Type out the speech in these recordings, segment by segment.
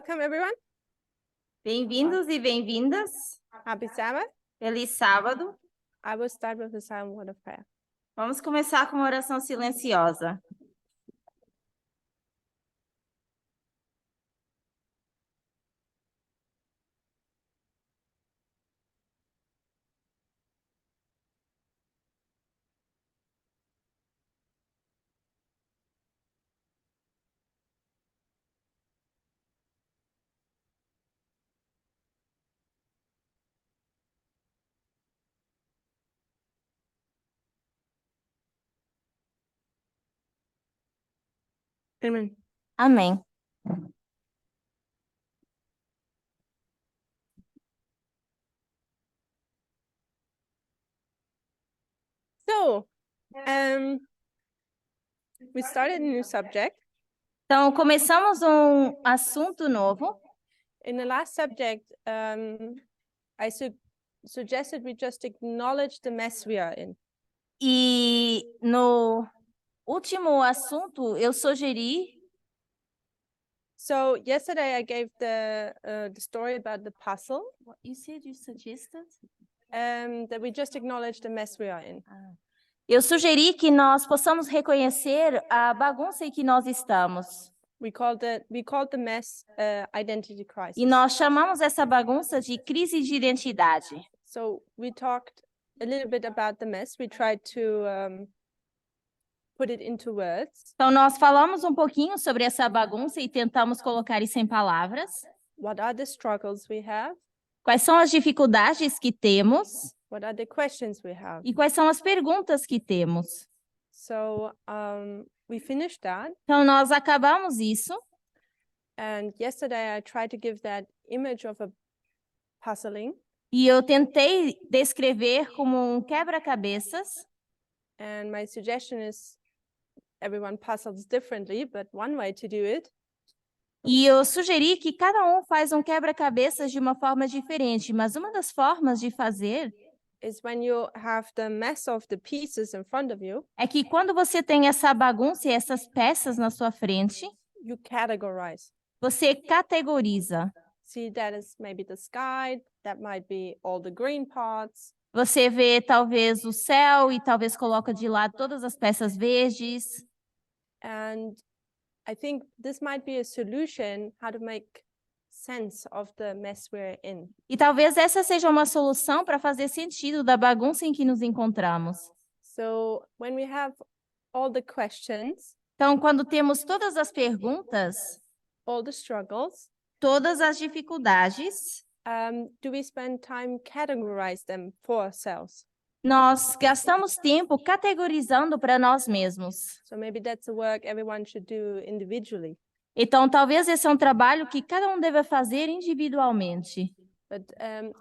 Welcome, everyone. Bem-vindos e bem-vindas. Happy Sabbath. Feliz sábado. I will start with the silent word of prayer. Vamos começar com uma oração silenciosa. Amen. Amém. So, we started a new subject. Então, começamos um assunto novo. In the last subject, I suggested we just acknowledge the mess we are in. E no último assunto, eu sugeri. So yesterday I gave the story about the puzzle. What you said you suggested? That we just acknowledge the mess we are in. Eu sugeri que nós possamos reconhecer a bagunça em que nós estamos. We called the mess identity crisis. E nós chamamos essa bagunça de crise de identidade. So we talked a little bit about the mess. We tried to put it into words. Então, nós falamos um pouquinho sobre essa bagunça e tentamos colocar isso em palavras. What are the struggles we have? Quais são as dificuldades que temos? What are the questions we have? E quais são as perguntas que temos? So we finished that. Então, nós acabamos isso. And yesterday I tried to give that image of a puzzling. E eu tentei descrever como um quebra-cabeças. And my suggestion is everyone puzzles differently, but one way to do it. E eu sugeri que cada um faz um quebra-cabeças de uma forma diferente, mas uma das formas de fazer is when you have the mess of the pieces in front of you. É que quando você tem essa bagunça e essas peças na sua frente, you categorize. Você categoriza. See, that is maybe the sky, that might be all the green parts. Você vê talvez o céu e talvez coloca de lado todas as peças verdes. And I think this might be a solution how to make sense of the mess we're in. E talvez essa seja uma solução para fazer sentido da bagunça em que nos encontramos. So when we have all the questions, então, quando temos todas as perguntas, all the struggles, todas as dificuldades, do we spend time categorize them for ourselves? Nós gastamos tempo categorizando para nós mesmos. So maybe that's a work everyone should do individually. Então, talvez esse é um trabalho que cada um deve fazer individualmente. But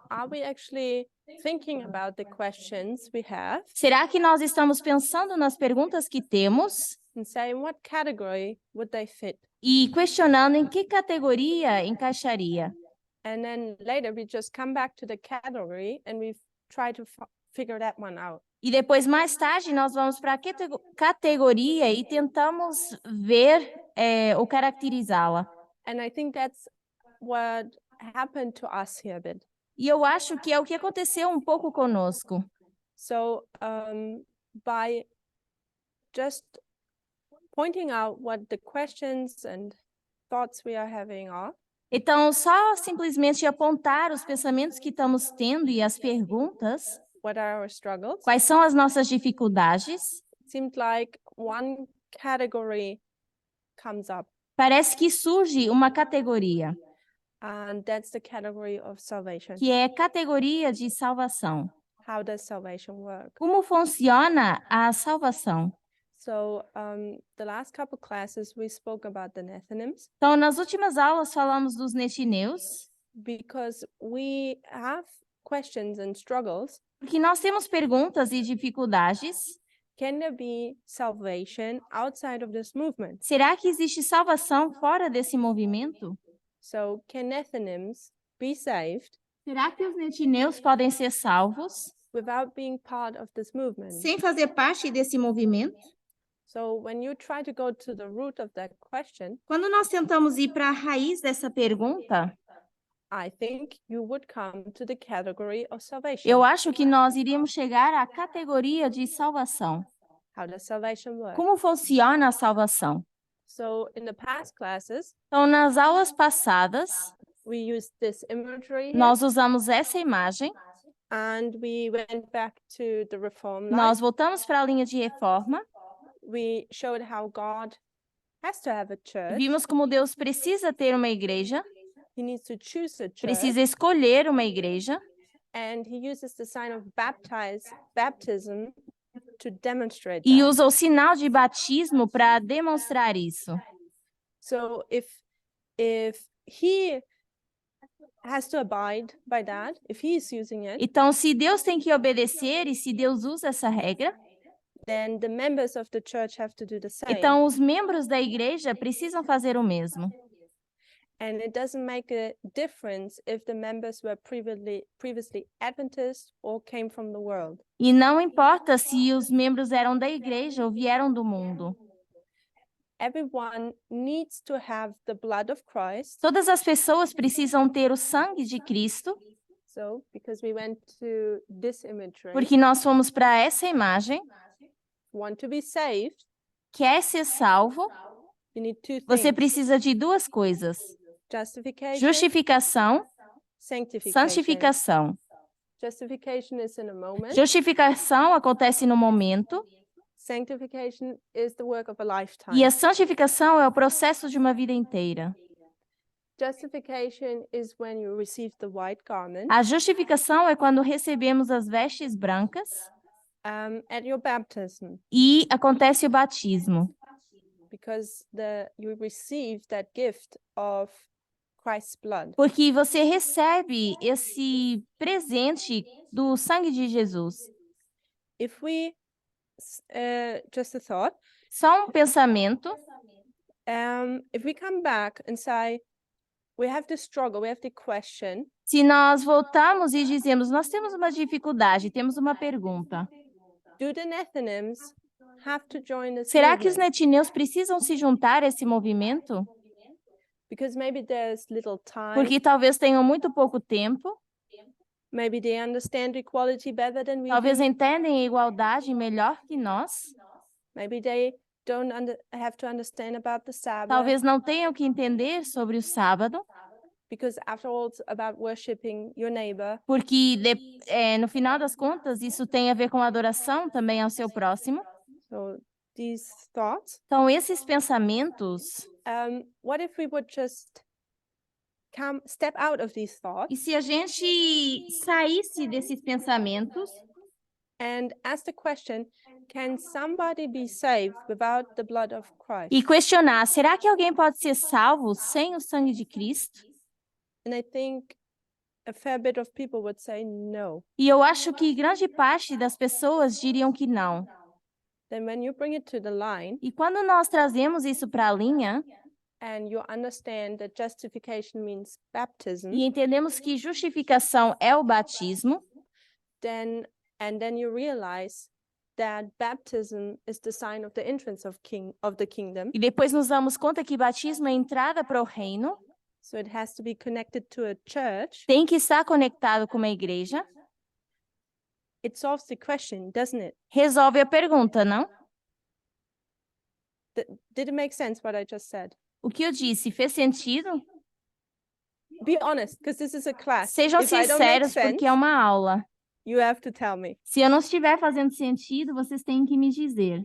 are we actually thinking about the questions we have? Será que nós estamos pensando nas perguntas que temos? And saying what category would they fit? E questionando em que categoria encaixaria? And then later we just come back to the category and we try to figure that one out. E depois, mais tarde, nós vamos para a categoria e tentamos ver ou caracterizá-la. And I think that's what happened to us here a bit. E eu acho que é o que aconteceu um pouco conosco. So by just pointing out what the questions and thoughts we are having are. Então, só simplesmente apontar os pensamentos que estamos tendo e as perguntas. What are our struggles? Quais são as nossas dificuldades? Seemed like one category comes up. Parece que surge uma categoria. And that's the category of salvation. Que é categoria de salvação. How does salvation work? Como funciona a salvação? So, the last couple classes we spoke about the Nethinims. Então, nas últimas aulas falamos dos netineus. Because we have questions and struggles. Porque nós temos perguntas e dificuldades. Can there be salvation outside of this movement? Será que existe salvação fora desse movimento? So, can Nethinims be saved? Será que os netineus podem ser salvos? Without being part of this movement? Sem fazer parte desse movimento? So when you try to go to the root of that question, Quando nós tentamos ir para a raiz dessa pergunta, I think you would come to the category of salvation. eu acho que nós iríamos chegar à categoria de salvação. How does salvation work? Como funciona a salvação? So in the past classes, Então, nas aulas passadas, we used this imagery here, nós usamos essa imagem, and we went back to the reform line. nós voltamos para a linha de reforma, We showed how God has to have a church. vimos como Deus precisa ter uma igreja, He needs to choose a church, precisa escolher uma igreja, and he uses the sign of baptism to demonstrate e that. usa o sinal de batismo para demonstrar isso. So if he has to abide by that, if he is using it, Então, se Deus tem que obedecer e se Deus usa essa regra, then the members of the church have to do the same. então os membros da igreja precisam fazer o mesmo. And it doesn't make a difference if the members were previously Adventist or came from the world. E não importa se os membros eram da igreja ou vieram do mundo. Everyone needs to have the blood of Christ. Todas as pessoas precisam ter o sangue de Cristo, So, because we went to this imagery, porque nós fomos para essa imagem. want to be saved, Quer ser salvo, you need two você things: precisa de duas coisas: justification, justificação, sanctification. santificação. Justification is in a moment. Justificação acontece no momento Sanctification is the work of a lifetime. e a santificação é o processo de uma vida inteira. Justification is when you receive the white garment A justificação é quando recebemos as vestes brancas at your baptism, e acontece o batismo, because you receive that gift of Christ's blood. porque você recebe esse presente do sangue de Jesus. If we just a thought, Só um pensamento. if we come back and say we have the struggle, we have the question, Se nós voltamos e dizemos, nós temos uma dificuldade, temos uma pergunta. do the Nethinims have to join this Será que os movement? netineus precisam se juntar a esse movimento? Because maybe there's little time, Porque talvez tenham muito pouco tempo, maybe they understand equality better than we talvez do, entendem a igualdade melhor que nós, maybe they don't have to understand about the Sabbath, talvez não tenham que entender sobre o sábado, because after all it's about worshiping your neighbor. porque no final das contas isso tem a ver com adoração também ao seu próximo. So these thoughts, Então, esses pensamentos, what if we would just step out of these e thoughts se a gente saísse desses pensamentos and ask the question, can somebody be saved without the blood of Christ? e questionar, será que alguém pode ser salvo sem o sangue de Cristo? And I think a fair bit of people would say no. E eu acho que grande parte das pessoas diriam que não. Then when you bring it to the line E quando nós trazemos isso para a linha and you understand that justification means baptism, e entendemos que justificação é o batismo, then you realize that baptism is the sign of the entrance of the kingdom. e depois nos damos conta que batismo é a entrada para o reino, So it has to be connected to a church. tem que estar conectado com uma igreja, It solves the question, doesn't it? resolve a pergunta, não? Did it make sense what I just said? O que eu disse fez sentido? Be honest, because this is a class. Sejam If I don't make sinceros, sense, porque é uma aula. you have to tell me. Se eu não estiver fazendo sentido, vocês têm que me dizer.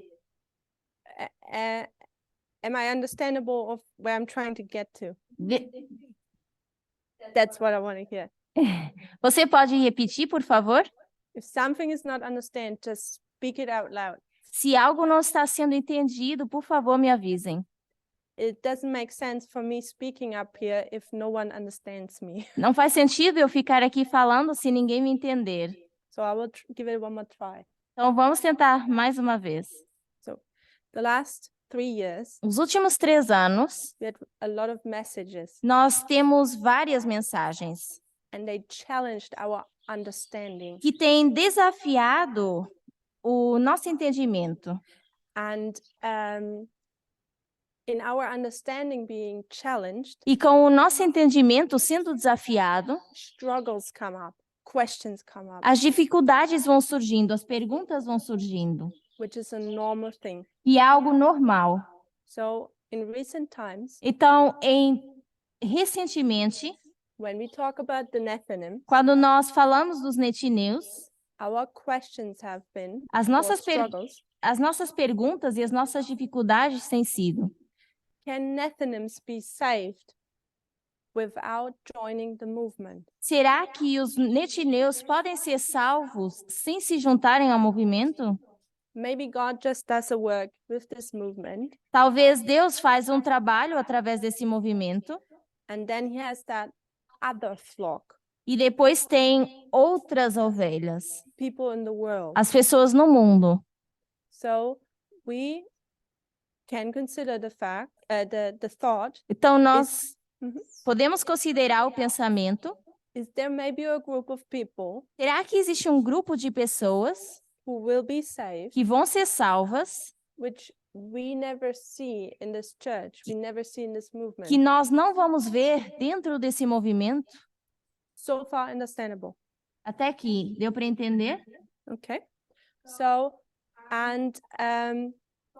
Am I understandable of where I'm trying to get to? De- That's what I want to hear. Você pode repetir, por favor? If something is not understood, just speak it out loud. Se algo não está sendo entendido, por favor, me avisem. It doesn't make sense for me speaking up here if no one understands me. Não faz sentido eu ficar aqui falando se ninguém me entender. So I will give it one more try. Então, vamos tentar mais uma vez. The last 3 years, Os últimos 3 anos, we had a lot of messages, nós temos várias mensagens and they challenged our understanding. que têm desafiado o nosso entendimento. And in our understanding being challenged, E com o nosso entendimento sendo desafiado, struggles come up, questions come up, as dificuldades vão surgindo, as perguntas vão surgindo. which is a normal thing. E é algo normal. So in recent times, Então, recentemente, when we talk about the Nethinim, quando nós falamos dos netineus, our questions have been, as or nossas, struggles, as nossas perguntas e as nossas dificuldades têm sido: can Nethinims be saved without joining the movement? será que os netineus podem ser salvos sem se juntarem ao movimento? Maybe God just does a work with this movement, Talvez Deus faz um trabalho através desse movimento and then he has that other flock, e depois tem outras ovelhas, people in the world. as pessoas no mundo. So we can consider the fact, the thought, Então, nós Mhm. podemos considerar o pensamento: is there maybe a group of people será que existe um grupo de pessoas who will be saved, que vão ser salvas, which we never see in this church, we never see in this movement? que nós não vamos ver dentro desse movimento? So far understandable. Até aqui, deu para entender? Okay. So, and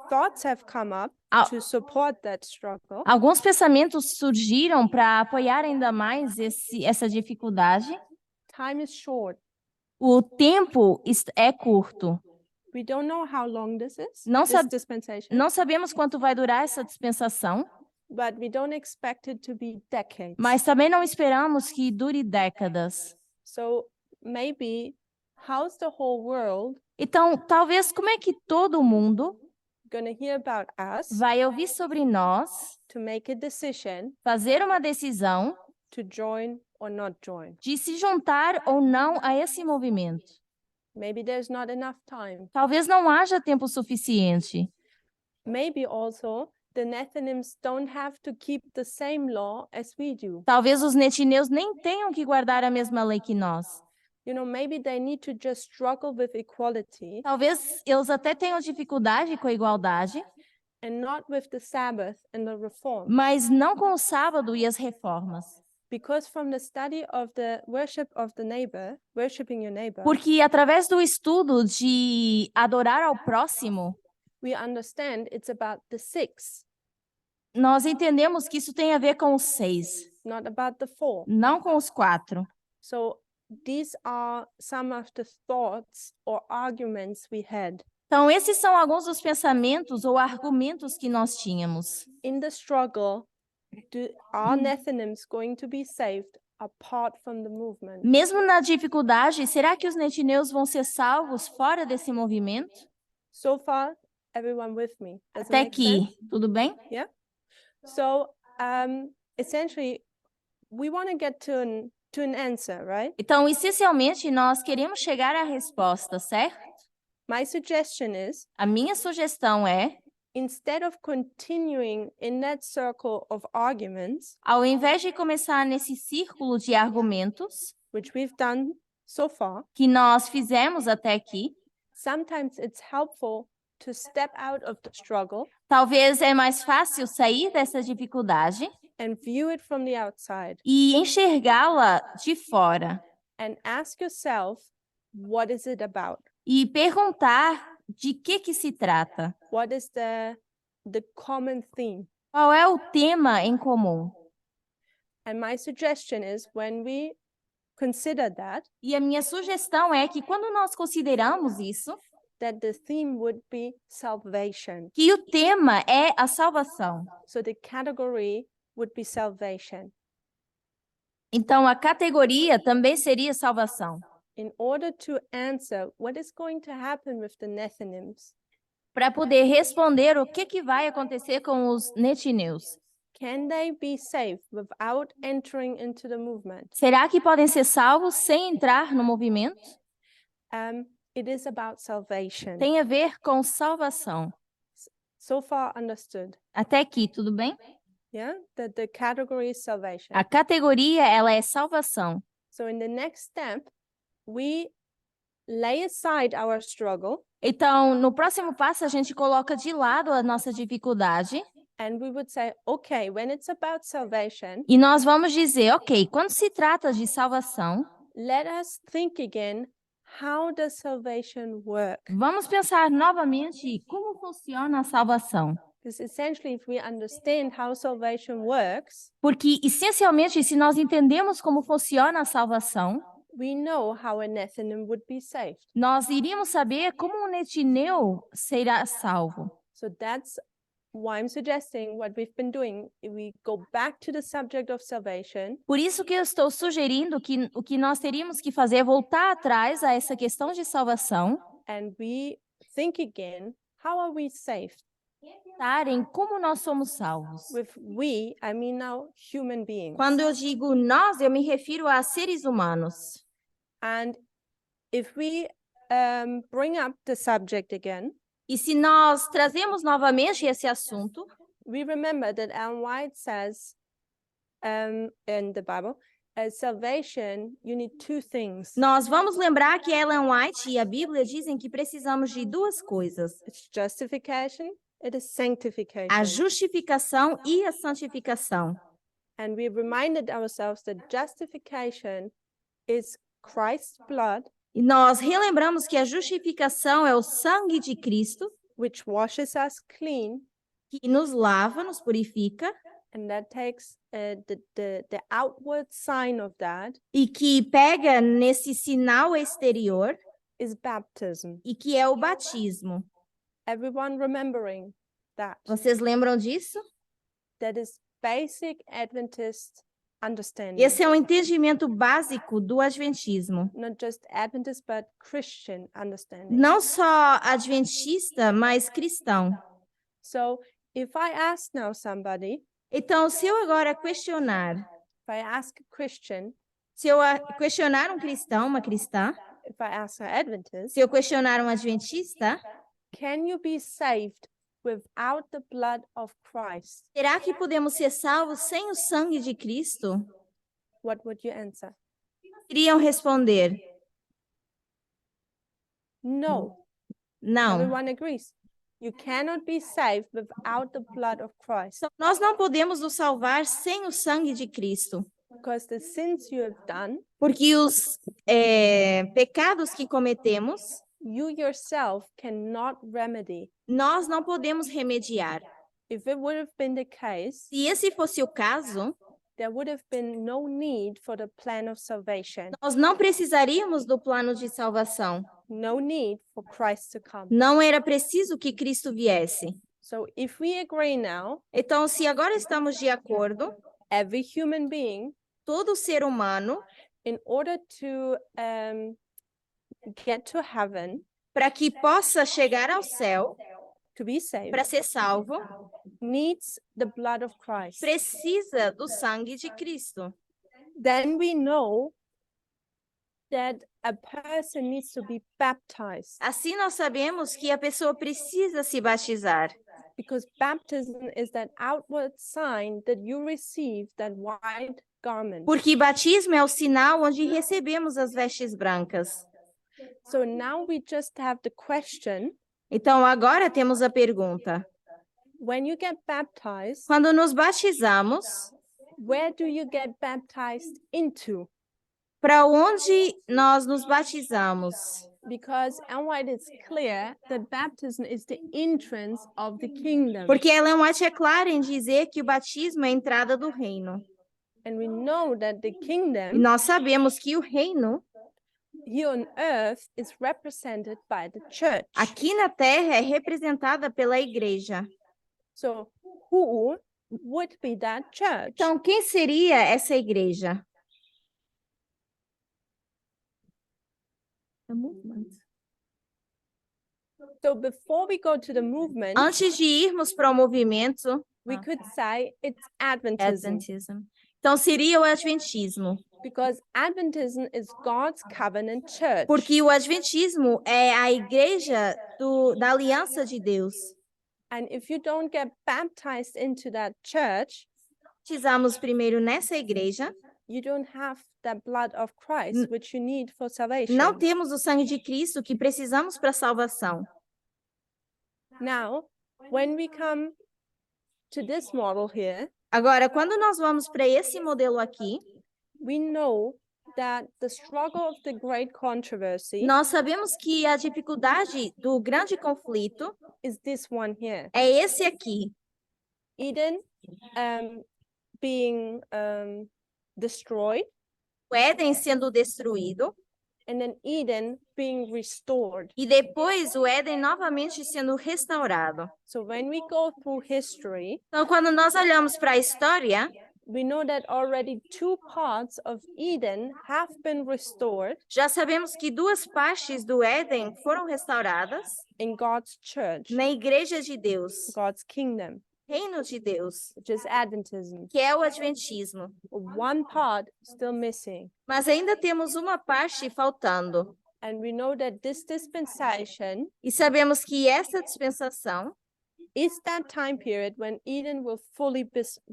thoughts have come up Al- to support that struggle. Alguns pensamentos surgiram para apoiar ainda mais essa dificuldade. Time is short. O tempo é curto. We don't know how long this is, Não, this dispensation, não sabemos quanto vai durar essa dispensação, but we don't expect it to be decades. mas também não esperamos que dure décadas. So maybe how's the whole world Então, talvez como é que todo mundo going to hear about us vai ouvir sobre nós, to make a decision fazer uma decisão to join or not join? de se juntar ou não a esse movimento? Maybe there's not enough time. Talvez não haja tempo suficiente. Maybe also the Nethinims don't have to keep the same law as we do. Talvez os netineus nem tenham que guardar a mesma lei que nós. You know, maybe they need to just struggle with equality Talvez eles até tenham dificuldade com a igualdade, and not with the Sabbath and the reform. mas não com o sábado e as reformas. Because from the study of the worship of the neighbor, worshiping your neighbor, Porque através do estudo de adorar ao próximo, we understand it's about the 6, nós entendemos que isso tem a ver com os 6, not about the 4. não com os 4. So these are some of the thoughts or arguments we had. Então, esses são alguns dos pensamentos ou argumentos que nós tínhamos. In the struggle, are Nethinims going to be saved apart from the movement? Mesmo na dificuldade, será que os netineus vão ser salvos fora desse movimento? So far, everyone with me? Does it Até make sense? aqui, tudo bem? Yeah. So essentially, we want to get to an answer, right? Então, essencialmente, nós queremos chegar à resposta, certo? My suggestion is, A minha sugestão é, instead of continuing in that circle of arguments, ao invés de começar nesse círculo de argumentos which we've done so far, que nós fizemos até aqui, sometimes it's helpful to step out of the struggle talvez é mais fácil sair dessa dificuldade and view it from the outside e enxergá-la de fora and ask yourself, what is it about? e perguntar de que se trata. What is the common theme? Qual é o tema em comum? And my suggestion is, when we consider that, E a minha sugestão é que quando nós consideramos isso, that the theme would be salvation. que o tema é a salvação. So the category would be salvation. Então, a categoria também seria salvação. In order to answer what is going to happen with the Nethinims, Para poder responder o que vai acontecer com os netineus. can they be saved without entering into the movement? Será que podem ser salvos sem entrar no movimento? It is about salvation. Tem a ver com salvação. So far understood. Até aqui, tudo bem? Yeah, that the category is salvation. A categoria, ela é salvação. So in the next step, we lay aside our struggle Então, no próximo passo, a gente coloca de lado a nossa dificuldade and we would say, okay, when it's about salvation, e nós vamos dizer, ok, quando se trata de salvação, let us think again, how does salvation work? vamos pensar novamente como funciona a salvação. Because essentially, if we understand how salvation works, Porque, essencialmente, se nós entendemos como funciona a salvação, we know how an Ethanim would be saved. nós iríamos saber como um netineu será salvo. So that's why I'm suggesting what we've been doing. If we go back to the subject of salvation, Por isso que eu estou sugerindo que o que nós teríamos que fazer é voltar atrás a essa questão de salvação, and we think again, how are we saved? pensar em como nós somos salvos. With we, I mean now human beings. Quando eu digo nós, eu me refiro a seres humanos. And if we bring up the subject again, E se nós trazemos novamente esse assunto, we remember that Ellen White says in the Bible, as salvation, you need two things. nós vamos lembrar que Ellen White e a Bíblia dizem que precisamos de duas coisas: It's justification, it is sanctification. a justificação e a santificação. And we reminded ourselves that justification is Christ's blood, E nós relembramos que a justificação é o sangue de Cristo, which washes us clean, que nos lava, nos purifica, and that takes the outward sign of that e que pega nesse sinal exterior, is baptism. e que é o batismo. Everyone remembering that. Vocês lembram disso? That is basic Adventist understanding. Esse é um entendimento básico do adventismo. Not just Adventist, but Christian understanding. Não só adventista, mas cristão. So if I ask now somebody, Então, se eu agora questionar, if I ask a Christian, se eu questionar um cristão, uma cristã, if I ask an Adventist, se eu questionar um adventista, can you be saved without the blood of Christ? será que podemos ser salvos sem o sangue de Cristo? What would you answer? Iriam responder, No. não. Everyone agrees. You cannot be saved without the blood of Christ, Então, nós não podemos nos salvar sem o sangue de Cristo, because the sins you have done, porque os pecados que cometemos, you yourself cannot remedy. nós não podemos remediar. If it would have been the case, Se esse fosse o caso, there would have been no need for the plan of salvation, nós não precisaríamos do plano de salvação. no need for Christ to come. Não era preciso que Cristo viesse. So if we agree now, Então, se agora estamos de acordo, every human being, todo ser humano, in order to get to heaven, para que possa chegar ao céu, to be saved, para ser salvo, needs the blood of Christ. precisa do sangue de Cristo. Then we know that a person needs to be baptized, Assim nós sabemos que a pessoa precisa se batizar, because baptism is that outward sign that you receive that white garment. porque batismo é o sinal onde recebemos as vestes brancas. So now we just have the question, Então agora temos a pergunta: when you get baptized, quando nos batizamos, where do you get baptized into? para onde nós nos batizamos? Because Ellen White is clear that baptism is the entrance of the kingdom. Porque Ellen White é clara em dizer que o batismo é a entrada do reino. And we know that the E kingdom nós sabemos que o reino here on earth is represented by the church. aqui na terra é representada pela igreja. So who would be that church? Então, quem seria essa igreja? So before we go to the movement, Antes de irmos para o movimento, we could say it's Adventism, Adventism. Então, seria o adventismo. because Adventism is God's covenant church. Porque o adventismo é a igreja da aliança de Deus. And if you don't get baptized into that church, Batizamos primeiro nessa igreja, you don't have the blood of Christ, which you need for salvation. Não temos o sangue de Cristo que precisamos para a salvação. Now, when we come to this model here, Agora, quando nós vamos para esse modelo aqui, we know that the struggle of the great controversy nós sabemos que a dificuldade do grande conflito is this one here. é esse aqui. Eden being destroyed, O Éden sendo destruído and then Eden being restored. e depois o Éden novamente sendo restaurado. So when we go through history, Então, quando nós olhamos para a história, we know that already 2 parts of Eden have been restored já sabemos que 2 partes do Éden foram restauradas in God's church, na Igreja de Deus, God's kingdom, Reino de Deus, which is Adventism. que é o Adventismo. One part still missing. Mas ainda temos uma parte faltando. And we know that this dispensation E sabemos que essa dispensação is that time period when Eden will fully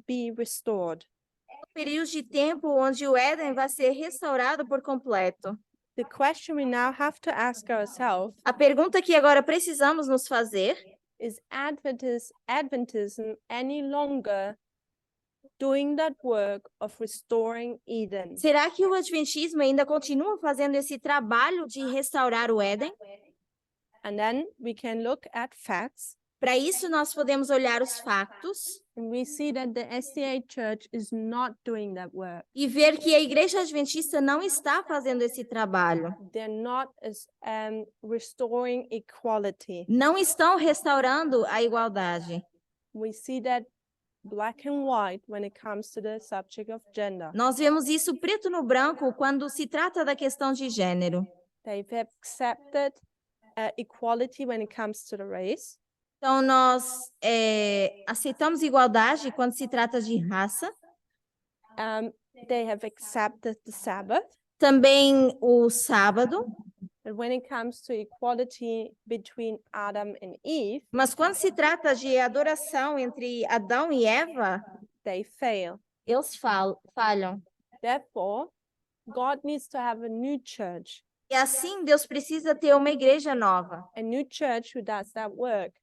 be restored. é o período de tempo onde o Éden vai ser restaurado por completo. The question we now have to ask ourselves A pergunta que agora precisamos nos fazer is Adventism any longer doing that work of restoring Eden? será que o Adventismo ainda continua fazendo esse trabalho de restaurar o Éden? And then we can look at facts, Para isso, nós podemos olhar os fatos and we see that the SDA Church is not doing that work. e ver que a Igreja Adventista não está fazendo esse trabalho. They're not restoring equality. Não estão restaurando a igualdade. We see that black and white when it comes to the subject of gender. Nós vemos isso preto no branco quando se trata da questão de gênero. They've accepted equality when it comes to the race. Então, nós aceitamos igualdade quando se trata de raça. They have accepted the Sabbath. Também o sábado. But when it comes to equality between Adam and Eve, Mas quando se trata de adoração entre Adão e Eva, they fail. eles falham. Therefore, God needs to have a new church, E assim, Deus precisa ter uma igreja nova. a new church who does that work.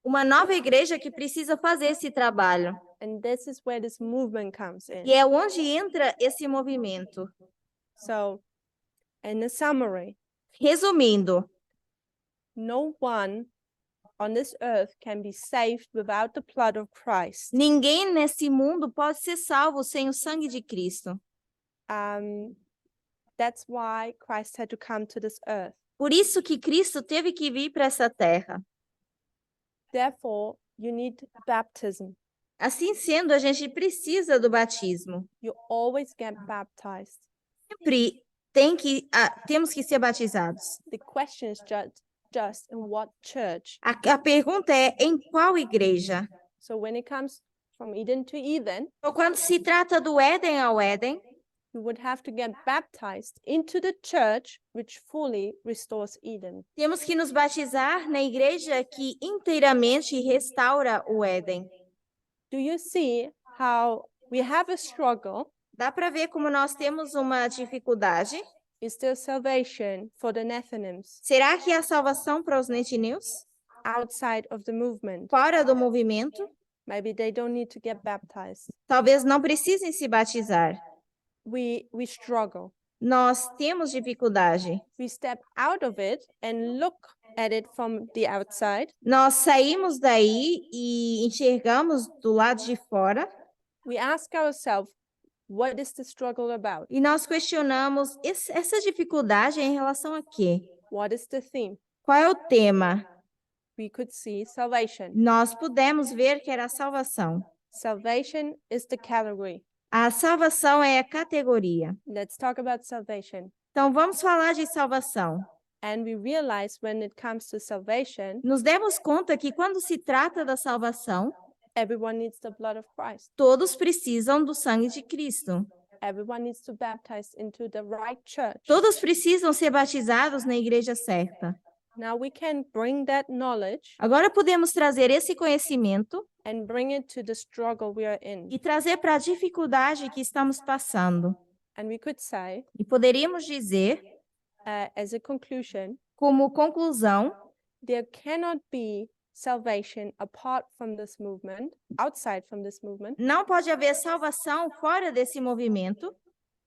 Uma nova igreja que precisa fazer esse trabalho. And this is where this movement comes in. E é onde entra esse movimento. So, in a summary, Resumindo, no one on this earth can be saved without the blood of Christ. ninguém nesse mundo pode ser salvo sem o sangue de Cristo. That's why Christ had to come to this earth. Por isso que Cristo teve que vir para essa terra. Therefore, you need baptism. Assim sendo, a gente precisa do batismo. You always get baptized. Sempre temos que ser batizados. The question is just in what church. A pergunta é em qual igreja? So when it comes from Eden to Eden, Então, quando se trata do Éden ao Éden, you would have to get baptized into the church which fully restores Eden. temos que nos batizar na igreja que inteiramente restaura o Éden. Do you see how we have a struggle? Dá para ver como nós temos uma dificuldade? Is there salvation for the Nethinims Será que há salvação para os netineus? outside of the movement? Fora do movimento? Maybe they don't need to get baptized. Talvez não precisem se batizar. We struggle. Nós temos dificuldade. We step out of it and look at it from the outside. Nós saímos daí e enxergamos do lado de fora We ask ourselves, what is the struggle about? e nós questionamos essa dificuldade é em relação a quê? What is the theme? Qual é o tema? We could see salvation. Nós pudemos ver que era a salvação. Salvation is the category. A salvação é a categoria. Let's talk about salvation. Então, vamos falar de salvação. And we realize when it comes to salvation, Nos demos conta que quando se trata da salvação, everyone needs the blood of Christ. todos precisam do sangue de Cristo. Everyone needs to baptize into the right church. Todos precisam ser batizados na igreja certa. Now we can bring that knowledge Agora podemos trazer esse conhecimento and bring it to the struggle we are in. e trazer para a dificuldade que estamos passando. And we could say, E poderíamos dizer, as a conclusion, como conclusão, there cannot be salvation apart from this movement, outside from this movement, não pode haver salvação fora desse movimento,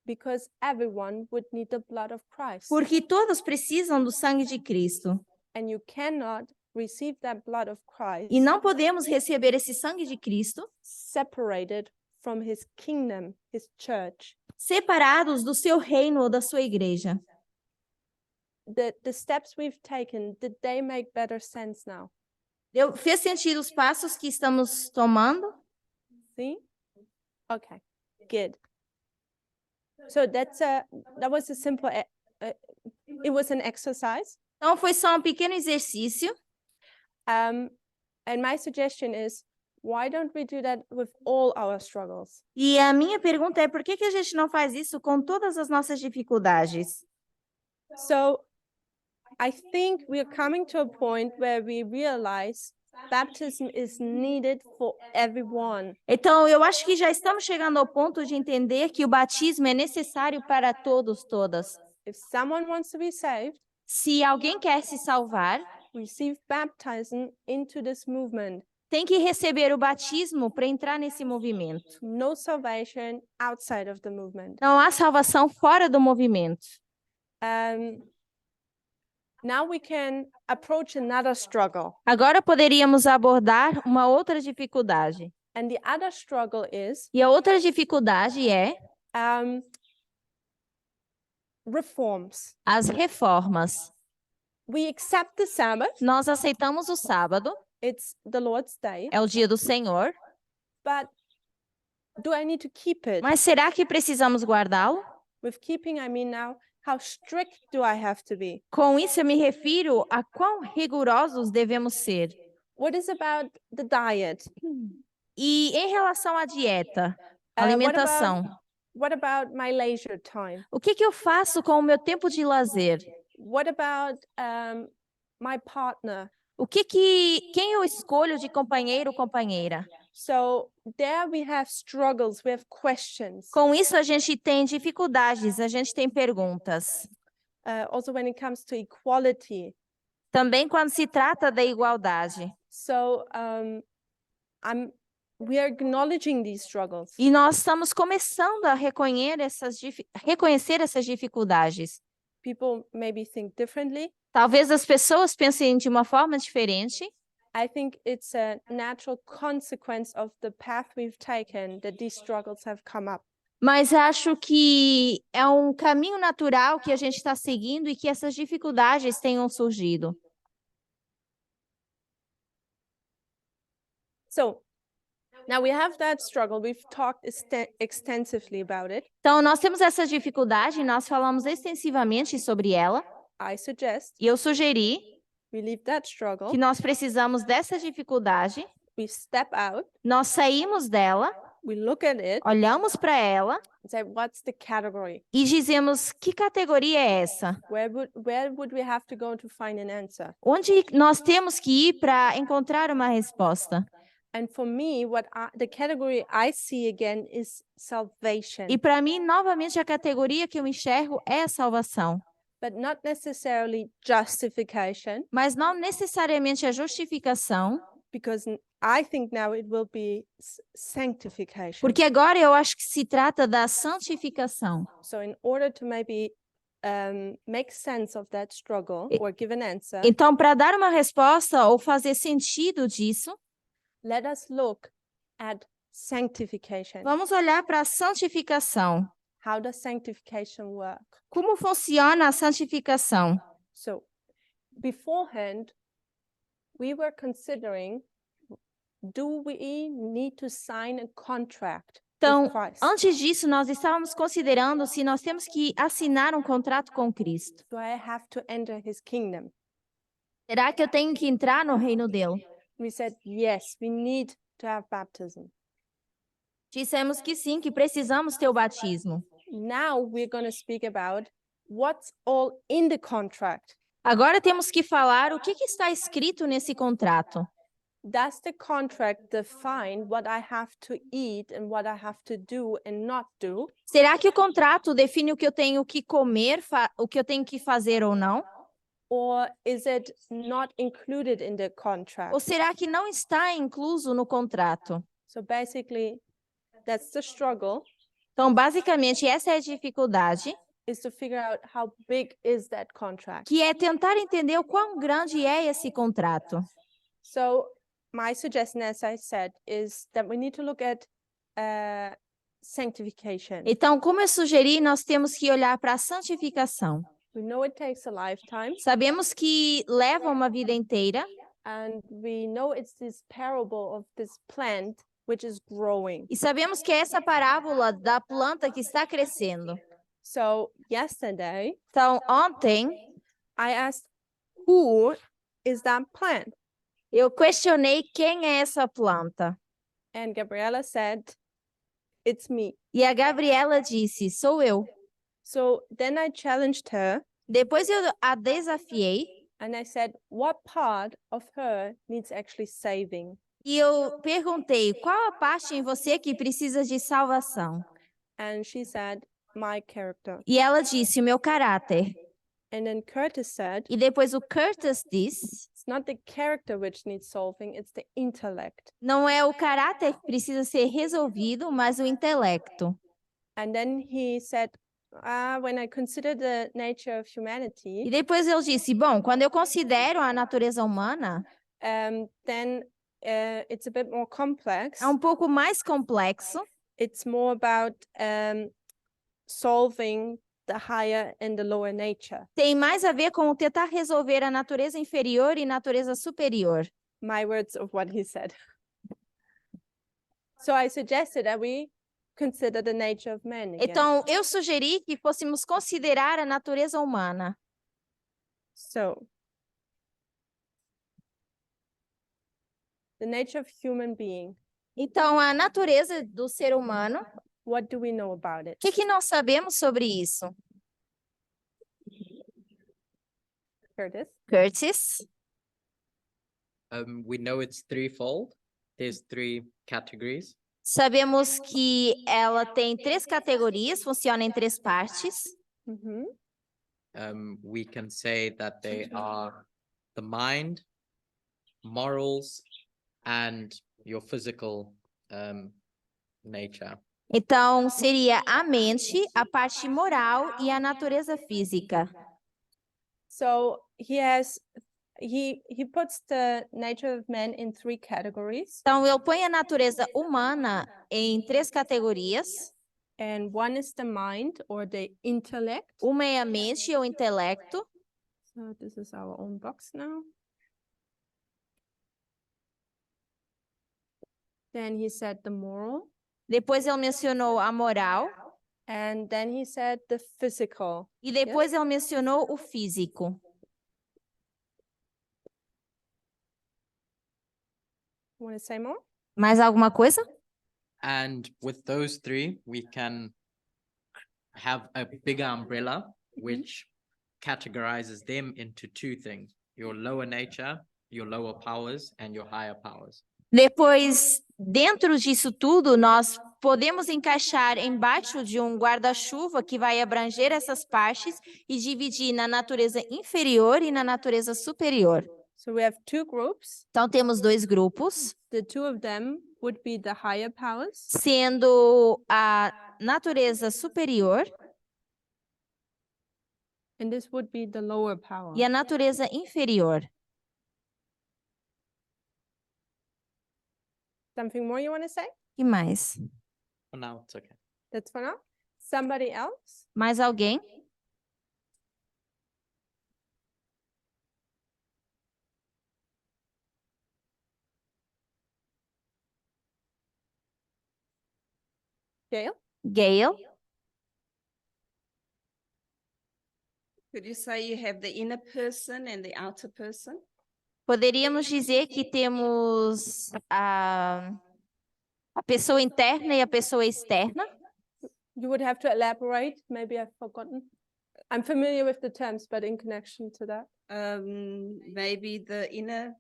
because everyone would need the blood of Christ. porque todos precisam do sangue de Cristo. And you cannot receive that blood of Christ E não podemos receber esse sangue de Cristo separated from his kingdom, his church. separados do seu reino ou da sua igreja. The steps we've taken, did they make better sense now? Fez sentido os passos que estamos tomando? See? Okay, good. So that was a simple, it was an exercise. Então, foi só um pequeno exercício. And my suggestion is, why don't we do that with all our struggles? E a minha pergunta é, por que que a gente não faz isso com todas as nossas dificuldades? So I think we are coming to a point where we realize baptism is needed for everyone. Então, eu acho que já estamos chegando ao ponto de entender que o batismo é necessário para todos, todas. If someone wants to be saved, Se alguém quer se salvar, receive baptism into this movement. tem que receber o batismo para entrar nesse movimento. No salvation outside of the movement. Não há salvação fora do movimento. Now we can approach another struggle. Agora poderíamos abordar uma outra dificuldade. And the other struggle is E a outra dificuldade é reforms. as reformas. We accept the Sabbath. Nós aceitamos o sábado, It's the Lord's day. é o dia do Senhor, But do I need to keep it? mas será que precisamos guardá-lo? With keeping, I mean now, how strict do I have to be? Com isso eu me refiro a quão rigorosos devemos ser. What is about the diet? E em relação à dieta, What alimentação, What about my leisure time? o que que eu faço com o meu tempo de lazer? What about my partner? Quem eu escolho de companheiro ou companheira? So there we have struggles, we have questions. Com isso a gente tem dificuldades, a gente tem perguntas. Also when it comes to equality. Também quando se trata da igualdade. So we are acknowledging these struggles. E nós estamos começando a reconhecer essas dificuldades. People maybe think differently. Talvez as pessoas pensem de uma forma diferente. I think it's a natural consequence of the path we've taken that these struggles have come up. Mas acho que é um caminho natural que a gente está seguindo e que essas dificuldades tenham surgido. So now we have that struggle. We've talked extensively about it. Então, nós temos essa dificuldade, nós falamos extensivamente sobre ela. I suggest E eu sugeri we leave that struggle. que nós precisamos dessa dificuldade, We step out. nós saímos dela, We look at it olhamos para ela and say, what's the category? e dizemos, que categoria é essa? Where would we have to go to find an answer? Onde nós temos que ir para encontrar uma resposta? And for me, the category I see again is salvation, E para mim, novamente, a categoria que eu enxergo é a salvação. but not necessarily justification, Mas não necessariamente a justificação, because I think now it will be sanctification. porque agora eu acho que se trata da santificação. So in order to maybe make sense of that struggle or give an answer, Então, para dar uma resposta ou fazer sentido disso, let us look at sanctification. vamos olhar para a santificação. How does sanctification work? Como funciona a santificação? So beforehand, we were considering, do we need to sign a contract Então, with Christ? antes disso, nós estávamos considerando se nós temos que assinar um contrato com Cristo. Do I have to enter his kingdom? Será que eu tenho que entrar no reino dele? We said, yes, we need to have baptism. Dissemos que sim, que precisamos ter o batismo. Now we're going to speak about what's all in the contract. Agora temos que falar o que está escrito nesse contrato. does the contract define what I have to eat and what I have to do and not do? Será que o contrato define o que eu tenho que comer, o que eu tenho que fazer ou não? Or is it not included in the contract? Ou será que não está incluso no contrato? So basically, that's the struggle, Então, basicamente, essa é a dificuldade, is to figure out how big is that contract. que é tentar entender o quão grande é esse contrato. So my suggestion, as I said, is that we need to look at sanctification. Então, como eu sugeri, nós temos que olhar para a santificação. We know it takes a lifetime, Sabemos que leva uma vida inteira and we know it's this parable of this plant which is growing. e sabemos que é essa parábola da planta que está crescendo. So yesterday, Então, ontem, I asked, who is that plant? eu questionei quem é essa planta. And Gabriella said, it's me. E a Gabriela disse, sou eu. So then I challenged her Depois eu a desafiei and I said, what part of her needs actually saving? e eu perguntei, qual a parte em você que precisa de salvação? And she said, my character. E ela disse, o meu caráter. And then Curtis said, E depois o Curtis disse, it's not the character which needs solving, it's the intellect. não é o caráter que precisa ser resolvido, mas o intelecto. And then he said, when I consider the nature of E humanity, depois eu disse, bom, quando eu considero a natureza humana, then it's a bit more complex. é um pouco mais complexo. It's more about solving the higher and the lower nature. Tem mais a ver com tentar resolver a natureza inferior e natureza superior. My words of what he said. So I suggested that we consider the nature of man again. Então, eu sugeri que fôssemos considerar a natureza humana. So the nature of human being, Então, a natureza do ser humano, what do we know about it? o que nós sabemos sobre isso? Curtis? Curtis? We know it's threefold. There's three categories. Sabemos que ela tem 3 categorias, funciona em 3 partes. Mm-hmm. We can say that they are the mind, morals, and your physical nature. Então, seria a mente, a parte moral e a natureza física. So he puts the nature of man in 3 categories, Então, eu ponho a natureza humana em 3 categorias. and one is the mind or the intellect. Uma é a mente ou intelecto. So this is our own box now. Then he said the moral, Depois ele mencionou a moral. and then he said the physical. E depois ele mencionou o físico. Want to say more? Mais alguma coisa? And with those three, we can have a bigger umbrella, which categorizes them into 2 things: your lower nature, your lower powers, and your higher powers. Depois, dentro disso tudo, nós podemos encaixar embaixo de um guarda-chuva que vai abranger essas partes e dividir na natureza inferior e na natureza superior. So we have 2 groups. Então, temos 2 grupos, The 2 of them would be the higher powers, sendo a natureza superior and this would be the lower power. e a natureza inferior. Something more you want to say? E mais? For now, it's okay. That's for now. Somebody else? Mais alguém? Gail? Gail? Could you say you have the inner person and the outer person? Poderíamos dizer que temos a pessoa interna e a pessoa externa? You would have to elaborate. Maybe I've forgotten. I'm familiar with the terms, but in connection to that. Maybe the inner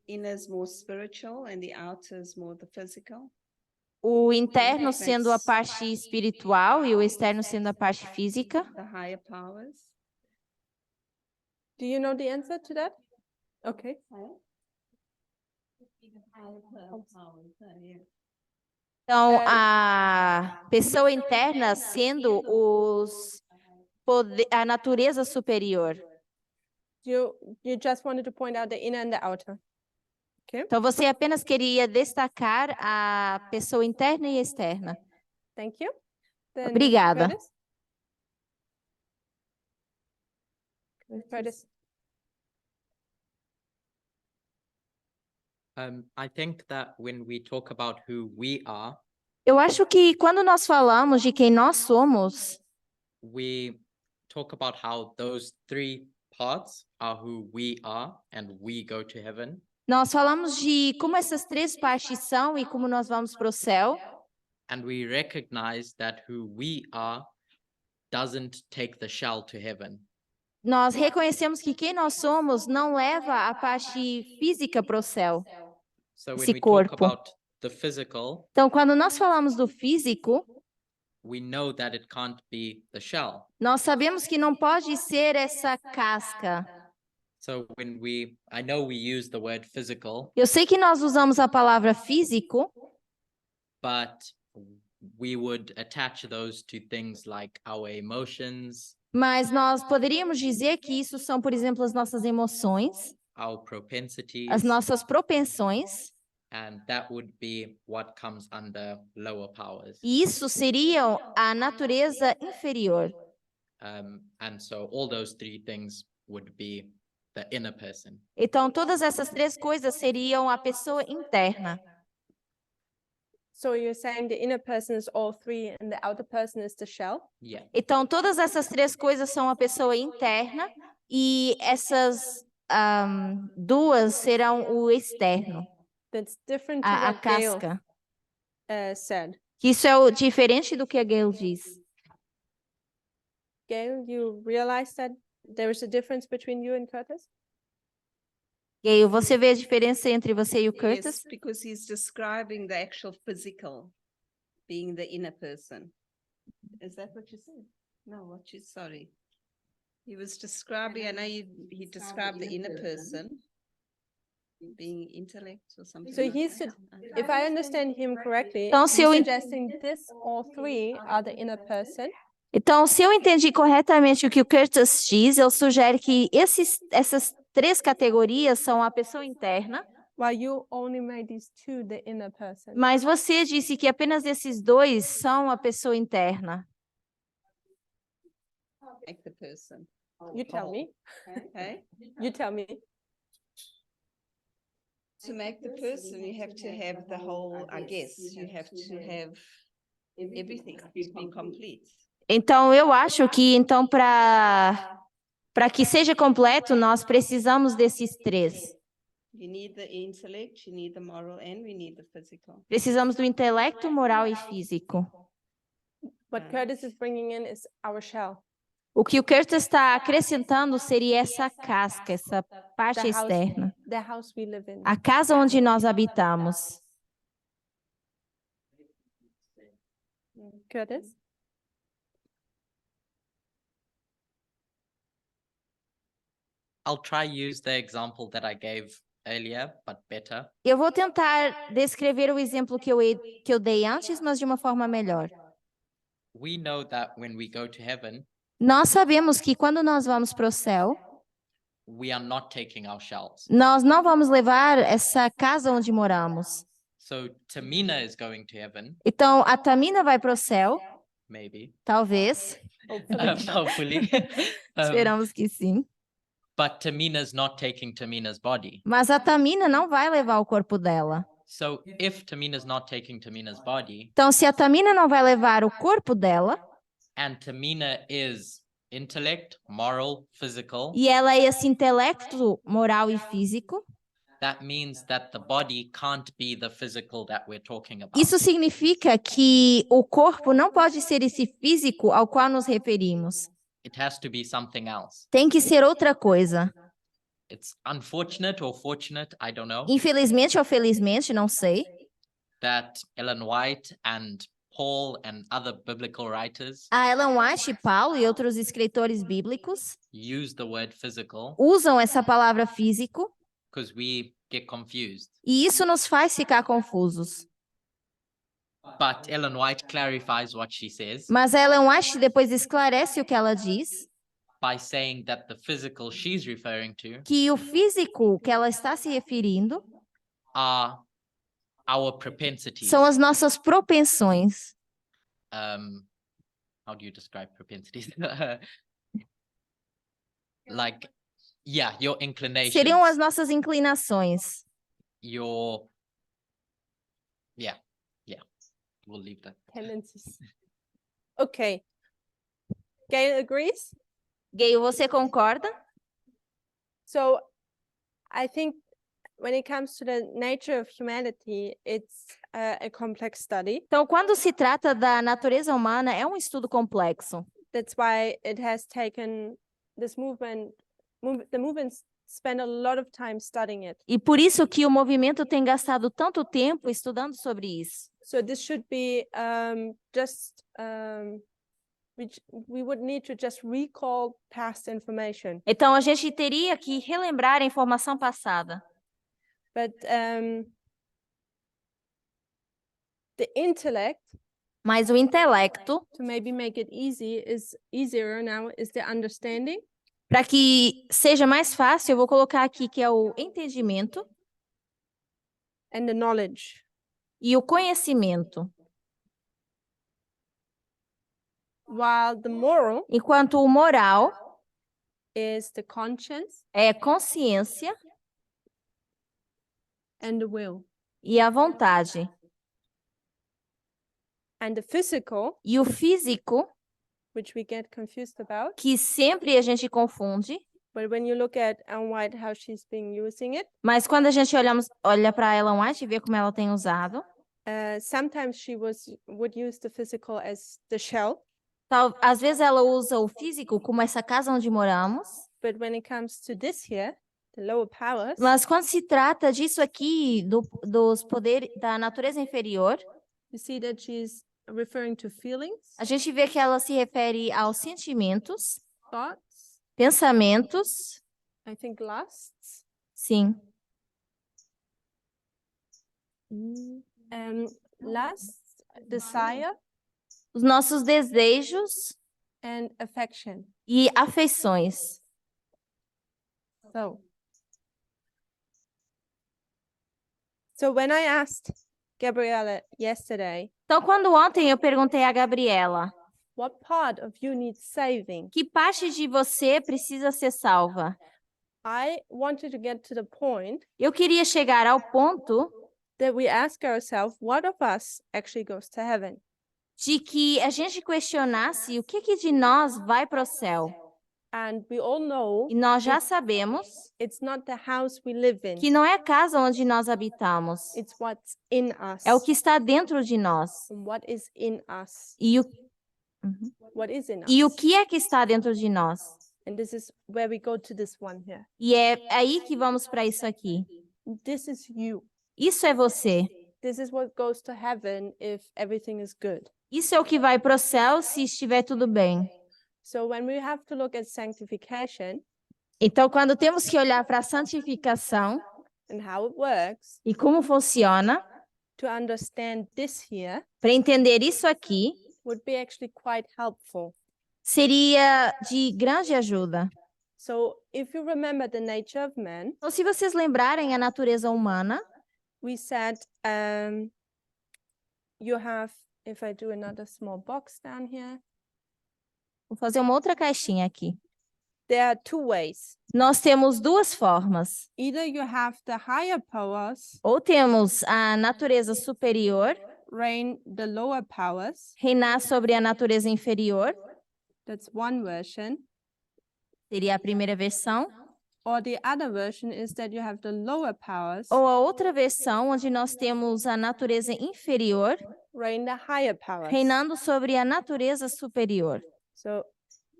inner is more spiritual and the outer is more the physical? O interno sendo a parte espiritual e o externo sendo a parte física. The higher powers? Do you know the answer to that? Okay. Então, a pessoa interna sendo a natureza superior. You just wanted to point out the inner and the outer. Okay, Então, você apenas queria destacar a pessoa interna e externa. thank you. Then Obrigada. Curtis? Curtis. I think that when we talk about who we are, Eu acho que quando nós falamos de quem nós somos, we talk about how those three parts are who we are and we go to heaven. nós falamos de como essas três partes são e como nós vamos para o céu. And we recognize that who we are doesn't take the shell to heaven. Nós reconhecemos que quem nós somos não leva a parte física para o céu. So when Esse we talk corpo. about the physical, Então, quando nós falamos do físico, we know that it can't be the shell. nós sabemos que não pode ser essa casca. So when I know we use the word physical, Eu sei que nós usamos a palavra físico, but we would attach those to things like our emotions, mas nós poderíamos dizer que isso são, por exemplo, as nossas emoções, our propensities, as nossas propensões, and that would be what comes under lower powers. e isso seriam a natureza inferior. And so all those three things would be the inner person. Então, todas essas três coisas seriam a pessoa interna. So you're saying the inner person is all three and the outer person is the shell? Yeah. Então, todas essas três coisas são a pessoa interna e essas duas serão o externo, That's different to a what Gail casca. said. Que isso é o diferente do que a Gail diz. Gail, you realize that there is a difference between you and Curtis? Gail, você vê a diferença entre você e o Yes, Curtis? because he's describing the actual physical, being the inner person. Is that what you said? No, sorry. He was describing, I know he described the inner person being intellect or something. So like he's, that. if I understand him correctly, Então, he's se eu suggesting this all three are the inner person, Então, se eu entendi corretamente o que o Curtis diz, ele sugere que essas três categorias são a pessoa interna, while you only made these two the inner person. mas você disse que apenas esses dois são a pessoa interna. Like the person. You tell me. Okay? You tell me. To make the person, you have to have the whole, I guess, you have to have everything to be complete. Então, eu acho que para que seja completo, nós precisamos desses três. You need the intellect, you need the moral, and we need the physical. Precisamos do intelecto, moral e físico. What Curtis is bringing in is our shell, O que o Curtis está acrescentando seria essa casca, essa parte the house, externa. the house we live in. A casa onde nós habitamos. Curtis? I'll try use the example that I gave earlier, but better. Eu vou tentar descrever o exemplo que eu dei antes, mas de uma forma melhor. We know that when we go to heaven, Nós sabemos que quando nós vamos para o céu, we are not taking our shells. nós não vamos levar essa casa onde moramos. So Tamina is going to heaven, Então, a Tamina vai para o céu, maybe, talvez. hopefully. Esperamos que sim. But Tamina's not taking Tamina's body. Mas a Tamina não vai levar o corpo dela. So if Tamina's not taking Tamina's body, Então, se a Tamina não vai levar o corpo dela, and Tamina is intellect, moral, physical, e ela é esse intelecto moral e físico, that means that the body can't be the physical that we're talking about. isso significa que o corpo não pode ser esse físico ao qual nos referimos. It has to be something else. Tem que ser outra coisa. it's unfortunate or fortunate, I don't know, Infelizmente ou felizmente, não sei, that Ellen White and Paul and other biblical writers a Ellen White, Paulo e outros escritores bíblicos use the word physical usam essa palavra físico because we get confused. e isso nos faz ficar confusos. But Ellen White clarifies what she says Mas a Ellen White depois esclarece o que ela diz, by saying that the physical she's referring to que o físico que ela está se referindo are our propensities. são as nossas propensões. How do you describe propensities? Like, yeah, your inclinations. Seriam as nossas inclinações. Your, yeah, we'll leave that. Tendencies. Okay. Gail agrees? Gayle, você concorda? So I think when it comes to the nature of humanity, it's a complex study. Então, quando se trata da natureza humana, é um estudo complexo. That's why it has taken this movement, the movement spent a lot of time studying it. E por isso que o movimento tem gastado tanto tempo estudando sobre isso. So this should be we would need to just recall past information. Então, a gente teria que relembrar a informação passada. But the intellect, Mas o intelecto, to maybe make it easier now, is the understanding. para que seja mais fácil, eu vou colocar aqui que é o entendimento And the knowledge. e o conhecimento. While the moral Enquanto o moral is the conscience é consciência and the will. e a vontade. And the physical, E o físico, which we get confused about, que sempre a gente confunde, but when you look at Ellen White, how she's been using it, mas quando a gente olha para Ellen White e vê como ela tem usado, sometimes she would use the physical as the shell, às vezes ela usa o físico como essa casa onde moramos, but when it comes to this here, the lower powers, mas quando se trata disso aqui, dos poderes da natureza inferior, you see that she's referring to feelings, a gente vê que ela se refere aos sentimentos, thoughts, pensamentos, I think lusts, sim, lusts, desire, os nossos desejos and affection. e afeições. So when I asked Gabriella yesterday, Então, quando ontem eu perguntei a Gabriela, what part of you needs saving? que parte de você precisa ser salva? I wanted to get to the point Eu queria chegar ao ponto that we ask ourselves, what of us actually goes to heaven? de que a gente questionasse o que de nós vai para o céu. And we all know E nós já sabemos it's not the house we live in, que não é a casa onde nós habitamos, it's what's in us. é o que está dentro de nós. And what is in us? E What is in us? o que é que está dentro de nós? And this is where we go to this one here. E é aí que vamos para isso aqui. This is you. Isso é você. This is what goes to heaven if everything is good. Isso é o que vai para o céu se estiver tudo bem. So when we have to look at sanctification Então, quando temos que olhar para a santificação and how it works, e como funciona, to understand this here para entender isso aqui, would be actually quite helpful. seria de grande ajuda. So if you remember the nature of man, Então, se vocês lembrarem a natureza humana, we said you have, if I do another small box down here, vou fazer uma outra caixinha aqui. there are two ways. Nós temos duas formas. Either you have the higher powers Ou temos a natureza superior reign the lower powers. reinar sobre a natureza inferior, That's one version. seria a primeira versão. Or the other version is that you have the lower powers Ou a outra versão, onde nós temos a natureza inferior reign the higher powers. reinando sobre a natureza superior. So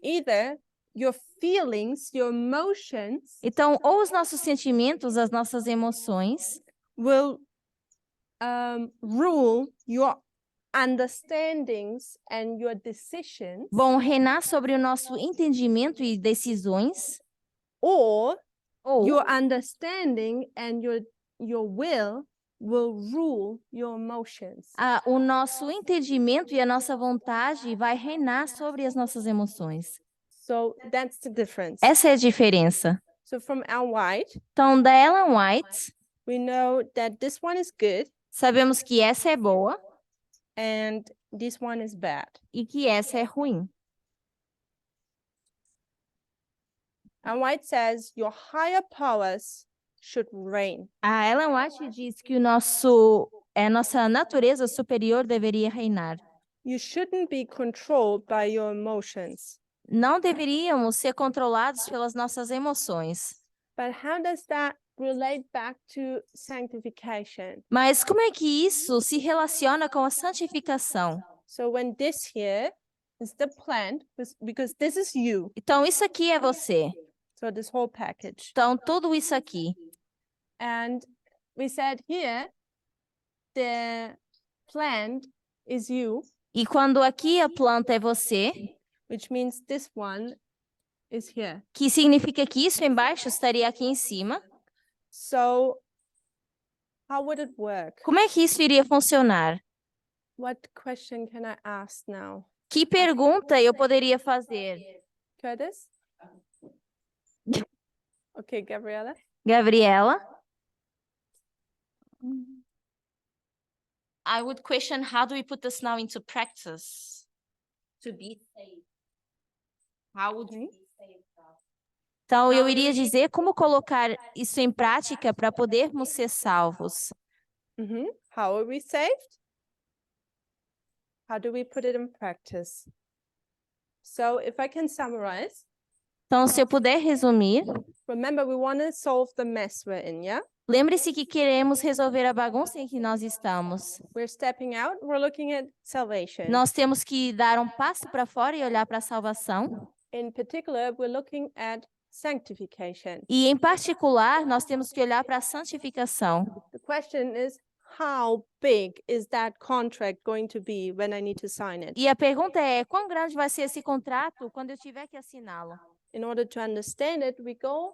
either your feelings, your emotions Então, ou os nossos sentimentos, as nossas emoções, will rule your understandings and your decisions, vão reinar sobre o nosso entendimento e decisões, or ou your understanding and your will rule your emotions. o nosso entendimento e a nossa vontade vai reinar sobre as nossas emoções. So that's the difference. Essa é a diferença. So from Ellen White, Então, da Ellen White, we know that this one is good sabemos que essa é boa and this one is bad. e que essa é ruim. And White says your higher powers should reign. A Ellen White diz que a nossa natureza superior deveria reinar. You shouldn't be controlled by your emotions. Não deveríamos ser controlados pelas nossas emoções. But how does that relate back to sanctification? Mas como é que isso se relaciona com a santificação? So when this here is the plant, because this is you, Então, isso aqui é você. so this whole package. Então, tudo isso aqui. And we said here, the plant is you, E quando aqui a planta é você, which means this one is here. que significa que isso embaixo estaria aqui em cima. So how would it work? Como é que isso iria funcionar? What question can I ask now? Que pergunta eu poderia fazer? Curtis? Okay, Gabriella? Gabriela? I would question, how do we put this now into practice? To be saved. How would we be saved? Então, eu iria dizer como colocar isso em prática para podermos ser salvos. How are we saved? How do we put it in practice? So if I can summarize, Então, se eu puder resumir, remember we want to solve the mess we're in, yeah? lembre-se que queremos resolver a bagunça em que nós estamos. We're stepping out, we're looking at salvation. Nós temos que dar um passo para fora e olhar para a salvação. In particular, we're looking at sanctification. E, em particular, nós temos que olhar para a santificação. The question is, how big is that contract going to be when I need to sign it? E a pergunta é, quão grande vai ser esse contrato quando eu tiver que assiná-lo? In order to understand it, we go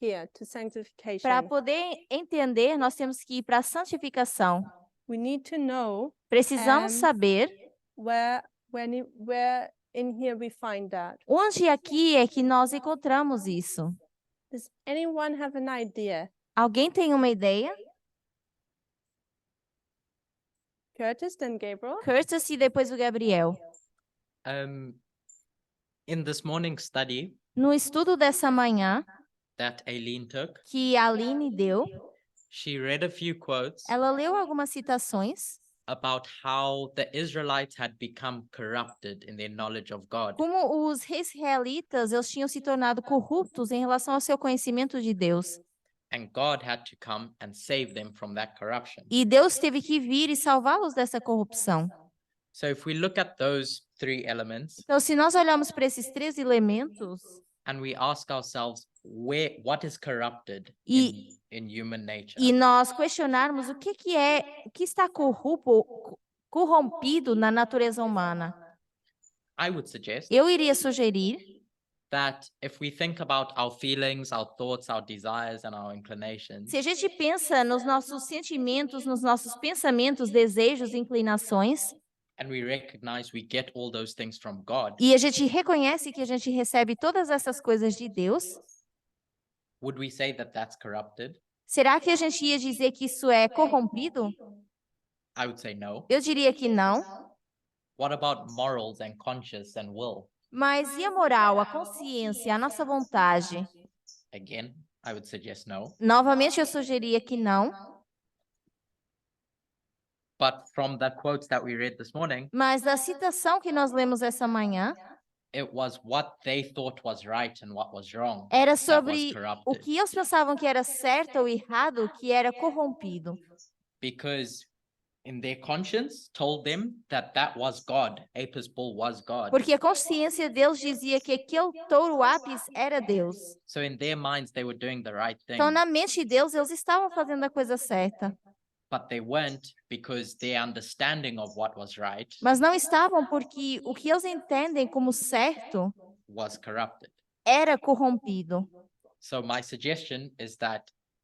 here to Para sanctification. poder entender, nós temos que ir para a santificação. We need to know Precisamos saber where in here we find that. onde aqui é que nós encontramos isso. Does anyone have an idea? Alguém tem uma ideia? Curtis, then Gabriel. Curtis e depois o Gabriel. In this morning study No estudo dessa manhã that Aileen took, que a Aline deu, she read a few quotes ela leu algumas citações about how the Israelites had become corrupted in their knowledge of God. como os reis israelitas eles tinham se tornado corruptos em relação ao seu conhecimento de Deus. And God had to come and save them from that corruption. E Deus teve que vir e salvá-los dessa corrupção. So if we look at those three elements Então, se nós olharmos para esses três elementos and we ask ourselves what is corrupted E- in human nature, e nós questionarmos o que está corrompido na natureza humana, I would suggest eu iria sugerir that if we think about our feelings, our thoughts, our desires, and our inclinations, se a gente pensa nos nossos sentimentos, nos nossos pensamentos, desejos, inclinações, and we recognize we get all those things from God, e a gente reconhece que a gente recebe todas essas coisas de Deus, would we say that that's corrupted? será que a gente ia dizer que isso é corrompido? I would say no. Eu diria que não. What about morals and conscience and will? Mas e a moral, a consciência, a nossa vontade? Again, I would suggest no. Novamente, eu sugeria que não. But from the quotes that we read this morning, Mas da citação que nós lemos essa manhã, it was what they thought was right and what was wrong era that was sobre o corrupted. que eles pensavam que era certo ou errado, que era corrompido. Because in their conscience told them that that was God. Apis bull was God. Porque a consciência deles dizia que aquele touro ápis era Deus. So in their minds, they were doing the right thing, Então, na mente deles, eles estavam fazendo a coisa certa. but they weren't because their understanding of what was right Mas não estavam porque o que eles entendem como certo was corrupted. era corrompido. So my suggestion is that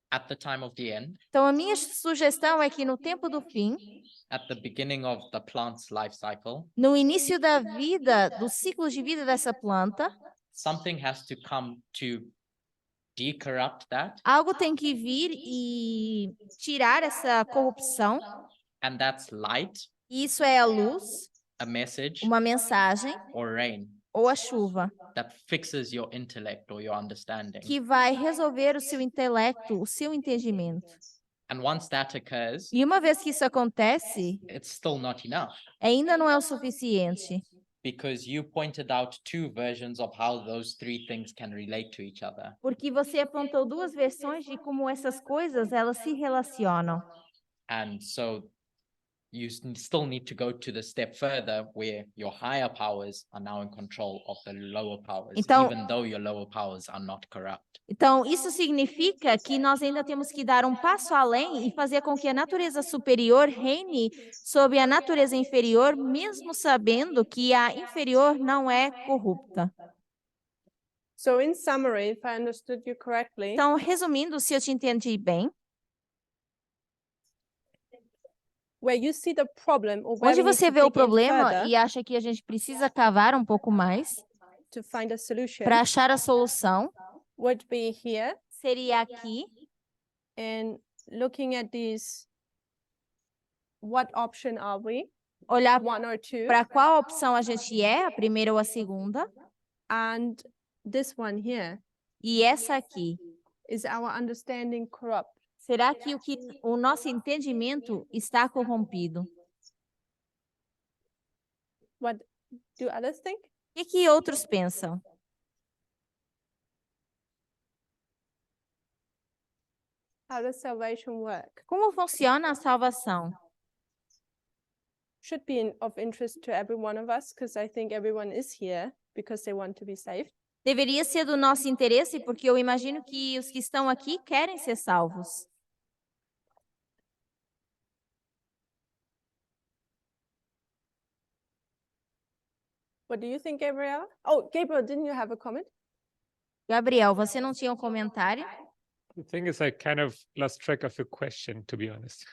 at the time of the end, Então, a minha sugestão é que no tempo do fim, at the beginning of the plant's life cycle, no início da vida, do ciclo de vida dessa planta, something has to come to decorrupt that, algo tem que vir e tirar essa corrupção. and that's light, E isso é a luz, a message, uma mensagem or rain ou a chuva, that fixes your intellect or your understanding. que vai resolver o seu intelecto, o seu entendimento. And once that occurs, E uma vez que isso acontece, it's still not enough, ainda não é o suficiente, because you pointed out two versions of how those three things can relate to each other. porque você apontou duas versões de como essas coisas elas se relacionam. And so you still need to go to the step further where your higher powers are now in control of the lower powers, Então- even though your lower powers are not corrupt. Então, isso significa que nós ainda temos que dar um passo além e fazer com que a natureza superior reine sobre a natureza inferior, mesmo sabendo que a inferior não é corrupta. So in summary, if I understood you correctly, Então, resumindo, se eu te entendi bem, where you see the problem or where onde we need você to vê o dig in problema further e acha que a gente precisa cavar um pouco mais to find a solution para achar a solução, would be here seria aqui, and looking at these, what option are we? olhar One or two? para qual opção a gente é, a primeira ou a segunda, And this one here, e essa aqui. is our understanding corrupt? Será que o nosso entendimento está corrompido? What do others think? O que outros pensam? How does salvation work? Como funciona a salvação? Should be of interest to every one of us, because I think everyone is here because they want to be saved. Deveria ser do nosso interesse, porque eu imagino que os que estão aqui querem ser salvos. What do you think, Gabriella? Oh, Gabriel, didn't you have a comment? Gabriel, você não tinha um comentário? The thing is, I kind of lost track of your question, to be honest.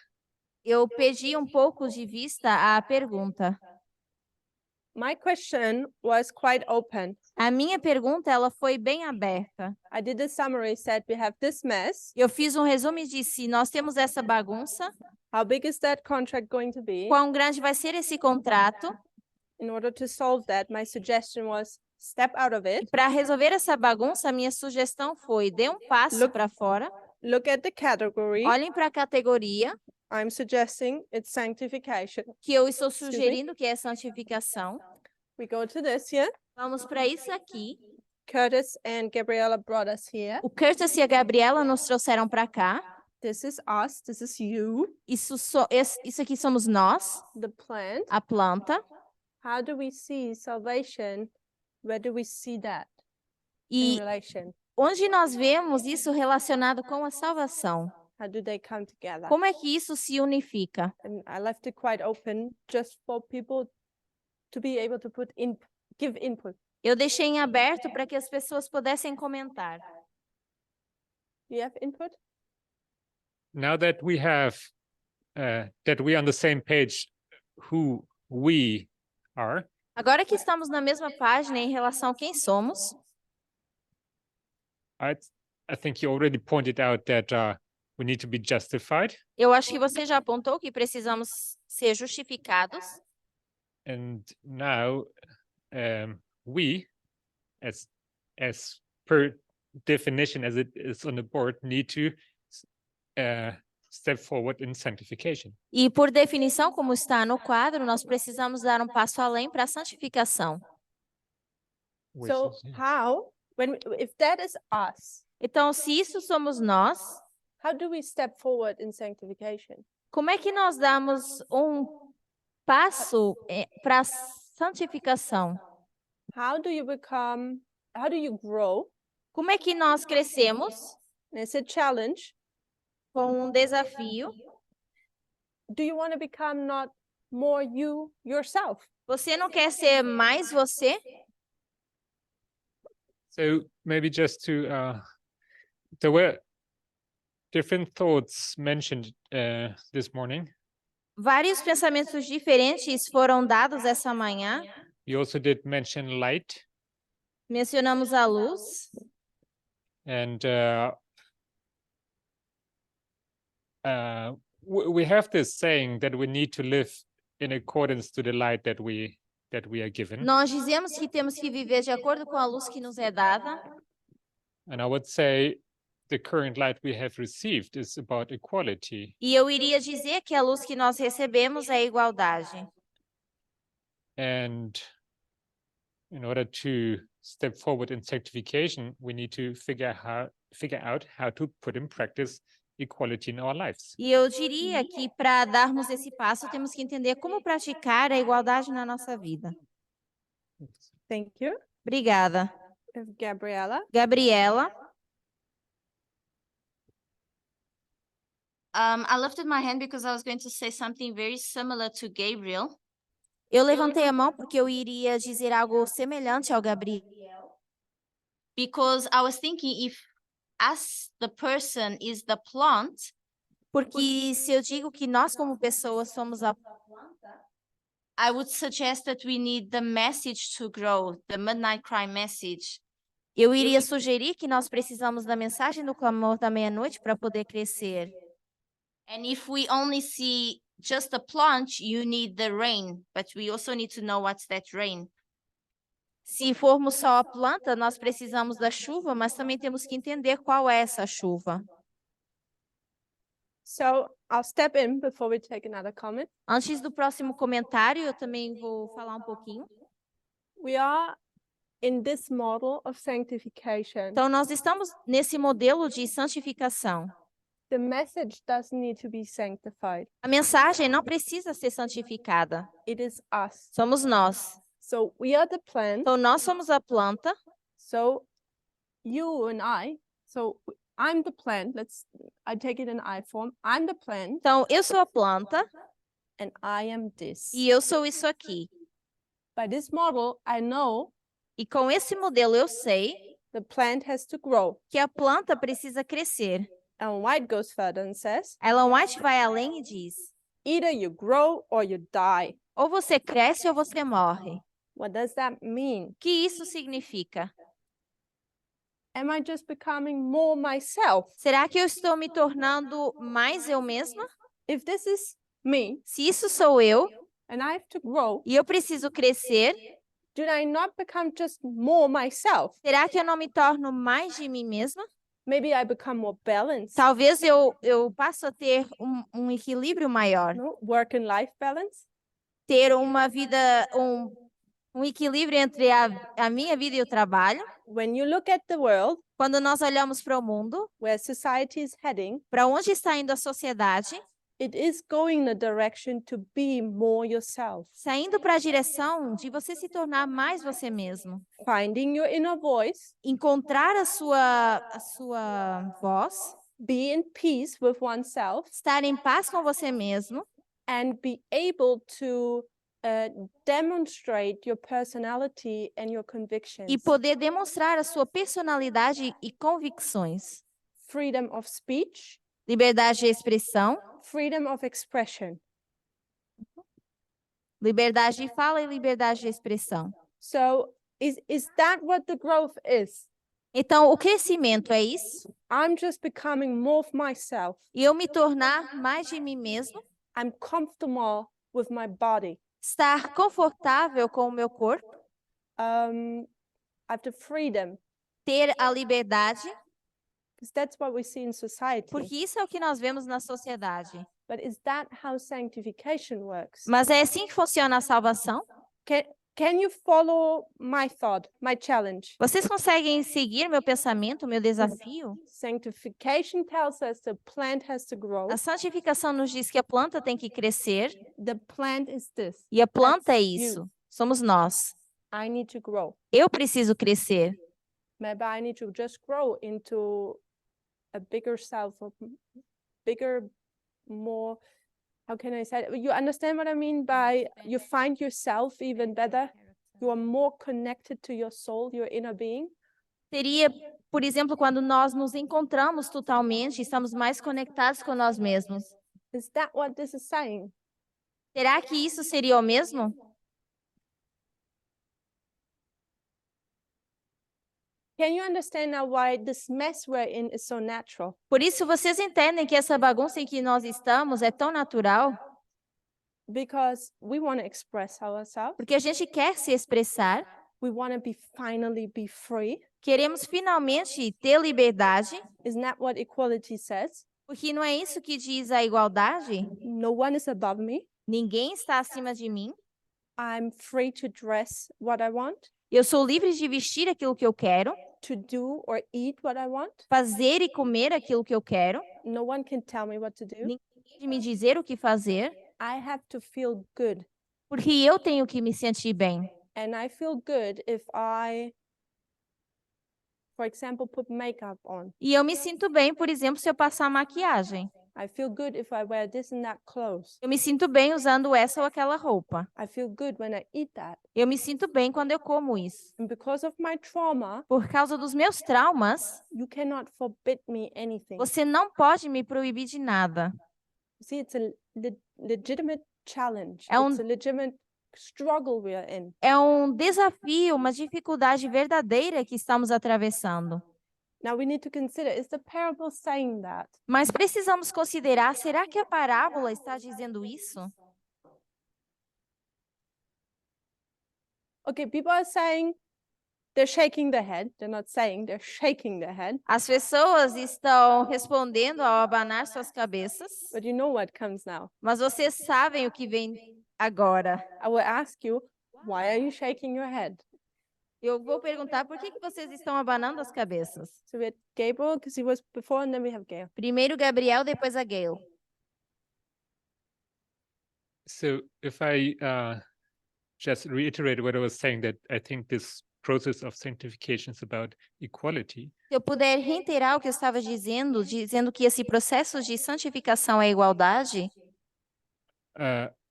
Eu perdi um pouco de vista a pergunta. My question was quite open. A minha pergunta, ela foi bem aberta. I did a summary, said we have this mess. Eu fiz um resumo e disse, nós temos essa bagunça, How big is that contract going to be? quão grande vai ser esse contrato? In order to solve that, my suggestion was step out of it, Para resolver essa bagunça, a minha sugestão foi, dê um passo Look- para fora, look at the category. olhem para a categoria, I'm suggesting it's sanctification. que eu estou me? sugerindo que é santificação. We go to this here. Vamos para isso aqui. Curtis and Gabriella brought us here. O Curtis e a Gabriela nos trouxeram para cá. This is us. This is you, Isso aqui somos nós, the plant. a planta. How do we see salvation? Where do we see that E in relation? onde nós vemos isso relacionado com a salvação? How do they come together? Como é que isso se unifica? And I left it quite open just for people to be able to give input. Eu deixei em aberto para que as pessoas pudessem comentar. Do you have input? Now that we have, that we are on the same page, who we are, Agora que estamos na mesma página em relação a quem somos, I think you already pointed out that we need to be justified, eu acho que você já apontou que precisamos ser justificados. and now we, as per definition as it is on the board, need to step forward in sanctification. E por definição, como está no quadro, nós precisamos dar um passo além para a santificação. Which So is, yeah. how, if that is us, Então, se isso somos nós, how do we step forward in sanctification? Como é que nós damos um passo para a santificação? How do you grow? Como é que nós crescemos It's a challenge. com um desafio? Do you want to become not more you yourself? Você não quer ser mais você? So maybe just to there were different thoughts mentioned this morning. Vários pensamentos diferentes foram dados essa manhã. You also did mention light, Mencionamos a luz. and we have this saying that we need to live in accordance to the light that we are given. Nós dizemos que temos que viver de acordo com a luz que nos é dada. And I would say the current light we have received is about equality. E eu iria dizer que a luz que nós recebemos é a igualdade. And in order to step forward in sanctification, we need to figure out how to put in practice equality in our lives. E eu diria que para darmos esse passo, temos que entender como praticar a igualdade na nossa vida. Thank you. Obrigada. Gabriella. Gabriela. I lifted my hand because I was going to say something very similar to Gabriel. Eu levantei a mão porque eu iria dizer algo semelhante ao Gabriel. Because I was thinking if as the person is the plant, Porque se eu digo que nós como pessoas somos a I would suggest that we need the message to grow, the midnight cry message. eu iria sugerir que nós precisamos da mensagem do clamor da meia-noite para poder crescer. And if we only see just the plant, you need the rain, but we also need to know what's that rain. Se formos só a planta, nós precisamos da chuva, mas também temos que entender qual é essa chuva. So I'll step in before we take another comment. Antes do próximo comentário, eu também vou falar um pouquinho. We are in this model of sanctification. Então, nós estamos nesse modelo de santificação. The message doesn't need to be sanctified. A mensagem não precisa ser santificada. It is us. Somos nós. So we are the plant. Então, nós somos a planta. So you and I'm the plant. I take it in I form. I'm the plant Então, eu sou a planta and I am this. e eu sou isso aqui. By this model, I know E com esse modelo, eu sei the plant has to grow. que a planta precisa crescer. Ellen White goes further and says, Ellen White vai além e diz: either you grow or you die. ou você cresce ou você morre. What does that mean? O que isso significa? Am I just becoming more myself? Será que eu estou me tornando mais eu mesma? If this is me Se isso sou eu and I have to grow, e eu preciso crescer, do I not become just more myself? será que eu não me torno mais de mim mesma? Maybe I become more balanced. Talvez eu passo a ter um equilíbrio maior, No? Work and life balance. ter uma vida, um equilíbrio entre a minha vida e o trabalho. When you look at the world, Quando nós olhamos para o mundo, where society is heading, para onde está indo a sociedade, it is going in the direction to be more yourself. saindo para a direção de você se tornar mais você mesmo. Finding your inner voice, Encontrar a sua voz, be in peace with oneself, estar em paz com você mesmo and be able to demonstrate your personality and your convictions. e poder demonstrar a sua personalidade e convicções. Freedom of speech, Liberdade de expressão, freedom of expression. liberdade de fala e liberdade de expressão. So is that what the growth is? Então, o crescimento é isso? I'm just becoming more of myself. E eu me tornar mais de mim mesmo? I'm comfortable with my body. Estar confortável com o meu corpo? I have the freedom, Ter a liberdade? because that's what we see in society. Porque isso é o que nós vemos na sociedade. But is that how sanctification works? Mas é assim que funciona a salvação? Can you follow my thought, my challenge? Vocês conseguem seguir meu pensamento, meu desafio? Sanctification tells us the plant has to grow. A santificação nos diz que a planta tem que crescer The plant is this. e a planta é That's you. isso. Somos nós. I need to grow. Eu preciso crescer. Maybe I need to just grow into a bigger self, or bigger, more, how can I say it? You understand what I mean by you find yourself even better? You are more connected to your soul, your inner being. Seria, por exemplo, quando nós nos encontramos totalmente, estamos mais conectados com nós mesmos. Is that what this is saying? Será que isso seria o mesmo? Can you understand now why this mess we're in is so natural? Por isso, vocês entendem que essa bagunça em que nós estamos é tão natural? Because we want to express ourselves. Porque a gente quer se expressar, We want to finally be free. queremos finalmente ter liberdade, Isn't that what equality says? porque não é isso que diz a igualdade? No one is above me. Ninguém está acima de mim. I'm free to dress what I want, Eu sou livre de vestir aquilo que eu quero, to do or eat what I want. fazer e comer aquilo que eu quero. No one can tell me what to do. Ninguém pode me dizer o que fazer, I have to feel good. porque eu tenho que me sentir bem. And I feel good if I, for example, put makeup on. E eu me sinto bem, por exemplo, se eu passar maquiagem. I feel good if I wear this and that clothes. Eu me sinto bem usando essa ou aquela roupa. I feel good when I eat that. Eu me sinto bem quando eu como isso. And because of my trauma, Por causa dos meus traumas, you cannot forbid me anything. você não pode me proibir de nada. See, it's a legitimate challenge. É It's a legitimate struggle we are in. É um desafio, uma dificuldade verdadeira que estamos atravessando. Now we need to consider, is the parable saying that? Mas precisamos considerar, será que a parábola está dizendo isso? Okay, people are saying, they're shaking their head. They're not saying, they're shaking their head. As pessoas estão respondendo ao abanar suas cabeças, But you know what comes now. mas vocês sabem o que vem agora. I will ask you, why are you shaking your head? Eu vou perguntar por que vocês estão abanando as cabeças. So we had Gabriel, because he was before, and then we have Gail. Primeiro Gabriel, depois a Gail. So if I just reiterate what I was saying, that I think this process of sanctification is about equality. Se eu puder reiterar o que eu estava dizendo, dizendo que esse processo de santificação é igualdade,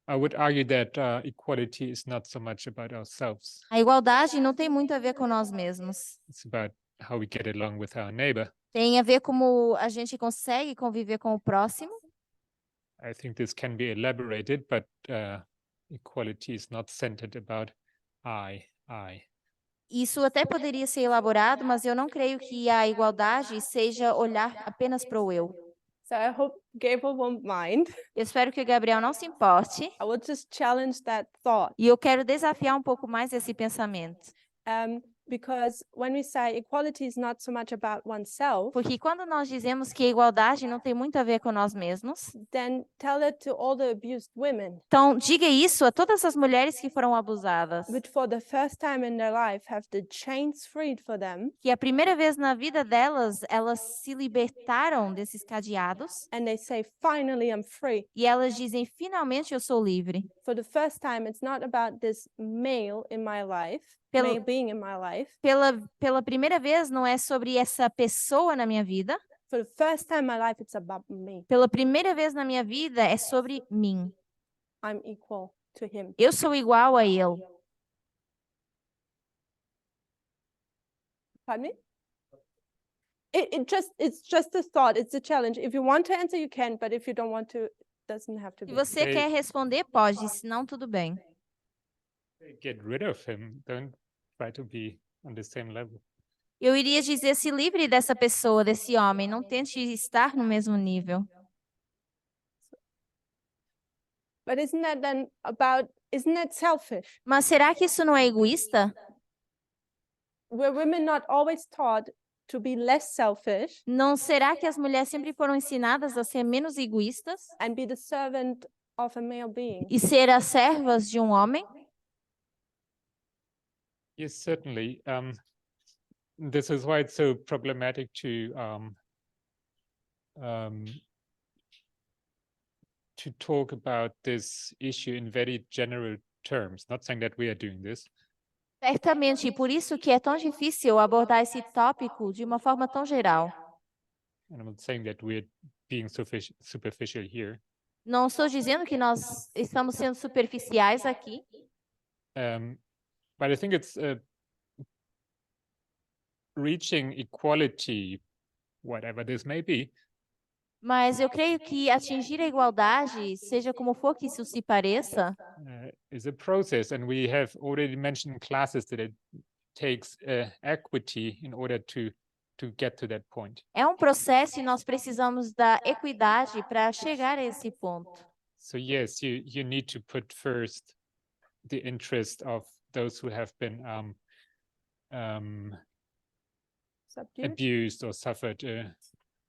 I would argue that equality is not so much about ourselves. a igualdade não tem muito a ver com nós mesmos. It's about how we get along with our neighbor. Tem a ver como a gente consegue conviver com o próximo. I think this can be elaborated, but equality is not centered about I. Isso até poderia ser elaborado, mas eu não creio que a igualdade seja olhar apenas para o eu. So I hope Gabriel won't mind. Eu espero que o Gabriel não se importe. I will just challenge that thought. E eu quero desafiar um pouco mais esse pensamento. Because when we say equality is not so much about oneself, Porque quando nós dizemos que a igualdade não tem muito a ver com nós mesmos, then tell it to all the abused women, então diga isso a todas as mulheres que foram abusadas, which for the first time in their life have the chains freed for them, que a primeira vez na vida delas, elas se libertaram desses cadeados and they say, finally, I'm free. e elas dizem, finalmente eu sou livre. For the first time, it's not about this male in my life, Pelo- male being in my life. Pela primeira vez, não é sobre essa pessoa na minha vida. For the first time in my life, it's about me. Pela primeira vez na minha vida, é sobre mim. I'm equal to him. Eu sou igual a ele. Pardon me? It's just a thought. It's a challenge. If you want to answer, you can, but if you don't want to, it doesn't have to Se be. você Ok. quer responder, pode, senão tudo bem. Get rid of him. Don't try to be on the same level. Eu iria dizer, se livre dessa pessoa, desse homem, não tente estar no mesmo nível. But isn't that selfish? Mas será que isso não é egoísta? Were women not always taught to be less selfish Não será que as mulheres sempre foram ensinadas a ser menos egoístas and be the servant of a male being? e ser as servas de um homem? Yes, certainly. This is why it's so problematic to talk about this issue in very general terms. Not saying that we are doing this, Certamente, e por isso que é tão difícil abordar esse tópico de uma forma tão geral. and I'm not saying that we're being superficial here. Não estou dizendo que nós estamos sendo superficiais aqui, But I think it's reaching equality, whatever this may be, mas eu creio que atingir a igualdade, seja como for que isso se pareça, is a process, and we have already mentioned in classes that it takes equity in order to get to that point. é um processo e nós precisamos da equidade para chegar a esse ponto. So yes, you need to put first the interest of those who have been Subdued. abused or suffered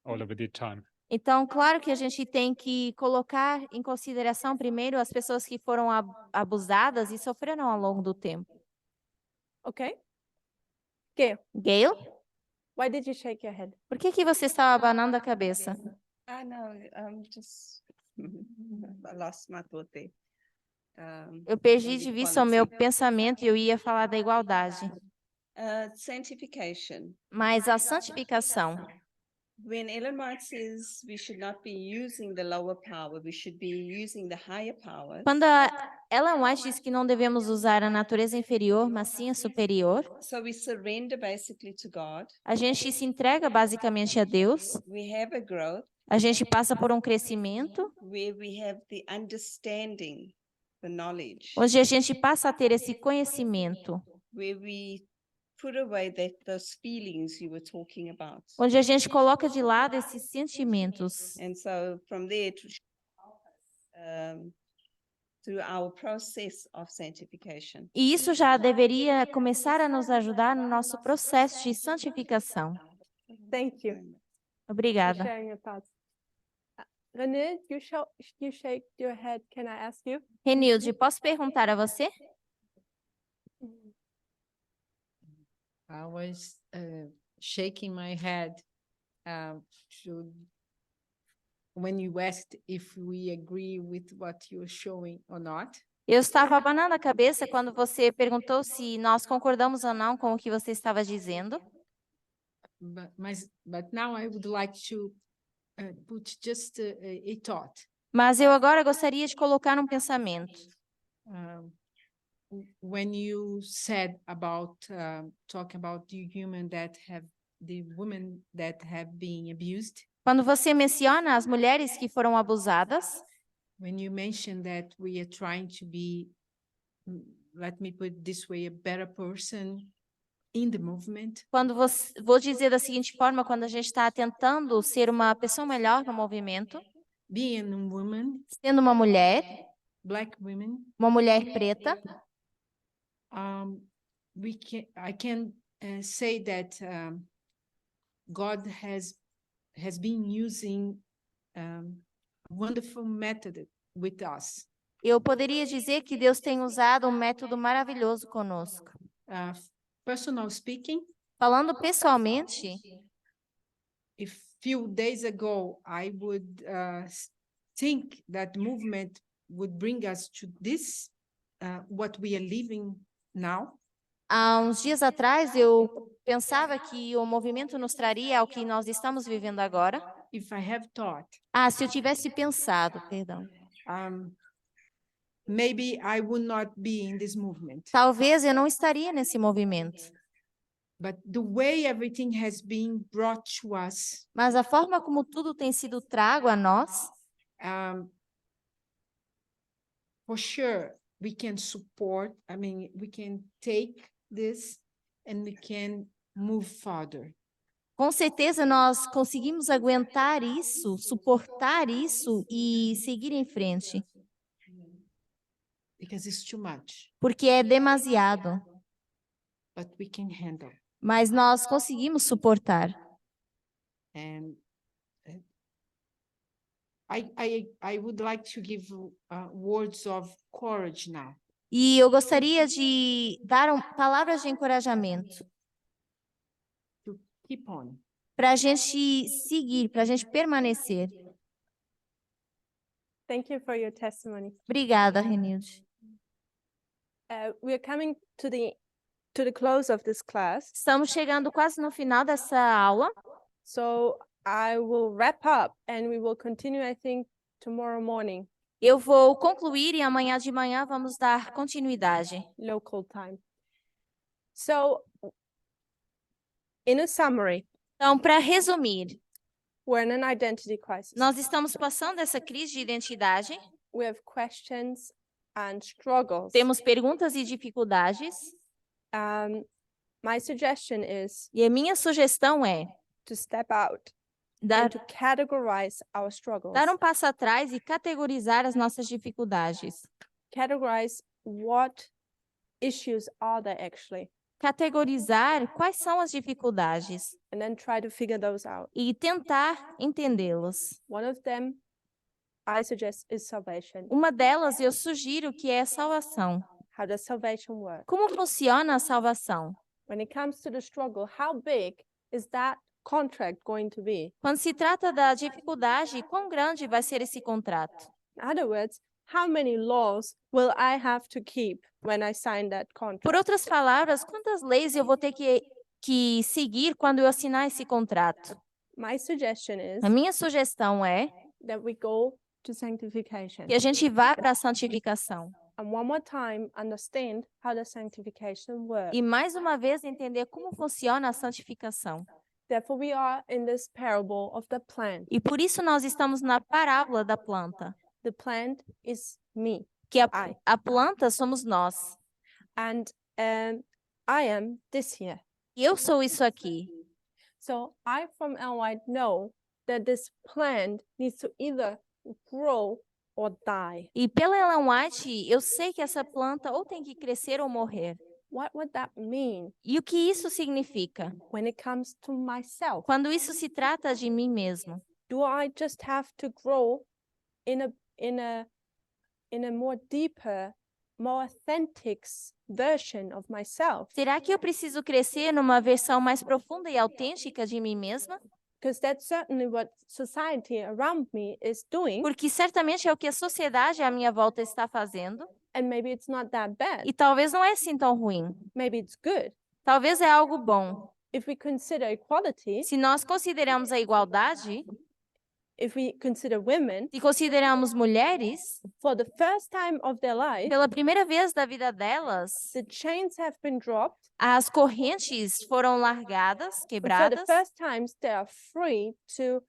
all over the time. Então, claro que a gente tem que colocar em consideração primeiro as pessoas que foram abusadas e sofreram ao longo do tempo. Okay. Gail, Gail, why did you shake your head? por que você estava abanando a cabeça? I know, just, I lost my thought there. Eu perdi on de vista o meu equality. pensamento e eu ia falar da igualdade. Sanctification. Mas a santificação, When Ellen White says we should not be using the lower power, we should be using the higher power. quando a Ellen White diz que não devemos usar a natureza inferior, mas sim a superior, So we surrender basically to God. a gente se entrega basicamente a Deus, We have a growth a gente passa por um crescimento, where we have the understanding, the knowledge, onde a gente passa a ter esse conhecimento, where we put away those feelings you were talking about. onde a gente coloca de lado esses sentimentos. And so from there through our process of sanctification. E isso já deveria começar a nos ajudar no nosso processo de santificação. Thank you for Obrigada. sharing your thoughts. Renée, you shake your head. Can I ask you? Renilde, posso perguntar a você? I was shaking my head when you asked if we agree with what you're showing or not. Eu estava abanando a cabeça quando você perguntou se nós concordamos ou não com o que você estava dizendo. But now I would like to put just a thought. Mas eu agora gostaria de colocar um pensamento. When you said about talking about the women that have been abused, Quando você menciona as mulheres que foram abusadas, when you mentioned that we are trying to be, let me put it this way, a better person in the movement, vou dizer da seguinte forma, quando a gente está tentando ser uma pessoa melhor no movimento, being a woman, sendo uma mulher, Black women, uma mulher preta, I can say that God has been using a wonderful method with us. eu poderia dizer que Deus tem usado um método maravilhoso conosco. Personal speaking, Falando pessoalmente, if few days ago I would think that movement would bring us to this, what we are living now. há uns dias atrás eu pensava que o movimento nos traria ao que nós estamos vivendo agora. If I have thought, Se eu tivesse pensado, perdão. maybe I would not be in this movement. Talvez eu não estaria nesse movimento. But the way everything has been brought to us, Mas a forma como tudo tem sido trago a nós, for sure, we can support, we can take this and we can move further. com certeza nós conseguimos aguentar isso, suportar isso e seguir em frente. Because it's too much, Porque é demasiado, but we can handle. mas nós conseguimos suportar. And I would like to give words of courage now. E eu gostaria de dar palavras de encorajamento to keep on. para a gente seguir, para a gente permanecer. Thank you for your testimony. Obrigada, Renilde. We are coming to the close of this class, Estamos chegando quase no final dessa aula. so I will wrap up and we will continue, I think, tomorrow morning, Eu vou concluir e amanhã de manhã vamos dar continuidade. local time. So, in a summary, Então, para resumir, we're in an identity crisis. nós estamos passando essa crise de identidade, We have questions and struggles. temos perguntas e dificuldades, My suggestion is e a minha sugestão é to step out and dar, to categorize our struggles. dar um passo atrás e categorizar as nossas dificuldades. Categorize what issues are there actually, Categorizar quais são as dificuldades and then try to figure those out. e tentar entendê-las. One of them, I suggest, is salvation. Uma delas eu sugiro que é a salvação. How does salvation work? Como funciona a salvação? When it comes to the struggle, how big is that contract going to be? Quando se trata da dificuldade, quão grande vai ser esse contrato? In other words, how many laws will I have to keep when I sign that Por contract? outras palavras, quantas leis eu vou ter que seguir quando eu assinar esse contrato? My suggestion is A minha sugestão é that we go to sanctification. que a gente vá para a santificação. And one more time, understand how the sanctification works. E mais uma vez entender como funciona a santificação. Therefore, we are in this parable of the plant. E por isso nós estamos na parábola da planta, The plant is me, que I. a planta somos nós. and I am this here. E eu sou isso aqui. So I, from Ellen White, know that this plant needs to either grow or die. E pela Ellen White, eu sei que essa planta ou tem que crescer ou morrer. What would that mean E o que isso significa? when it comes to myself? Quando isso se trata de mim mesmo. Do I just have to grow in a more deeper, more authentic version of myself? Será que eu preciso crescer numa versão mais profunda e autêntica de mim mesma? Because that's certainly what society around me is doing, Porque certamente é o que a sociedade à minha volta está fazendo. and maybe it's not that bad. E talvez não é assim tão ruim. Maybe it's good. Talvez é algo bom. If we consider equality, Se nós consideramos a igualdade, if we consider women, se consideramos mulheres, for the first time of their life, pela primeira vez da vida delas, the chains have been dropped. as correntes foram largadas, And for the quebradas, first time, they are free to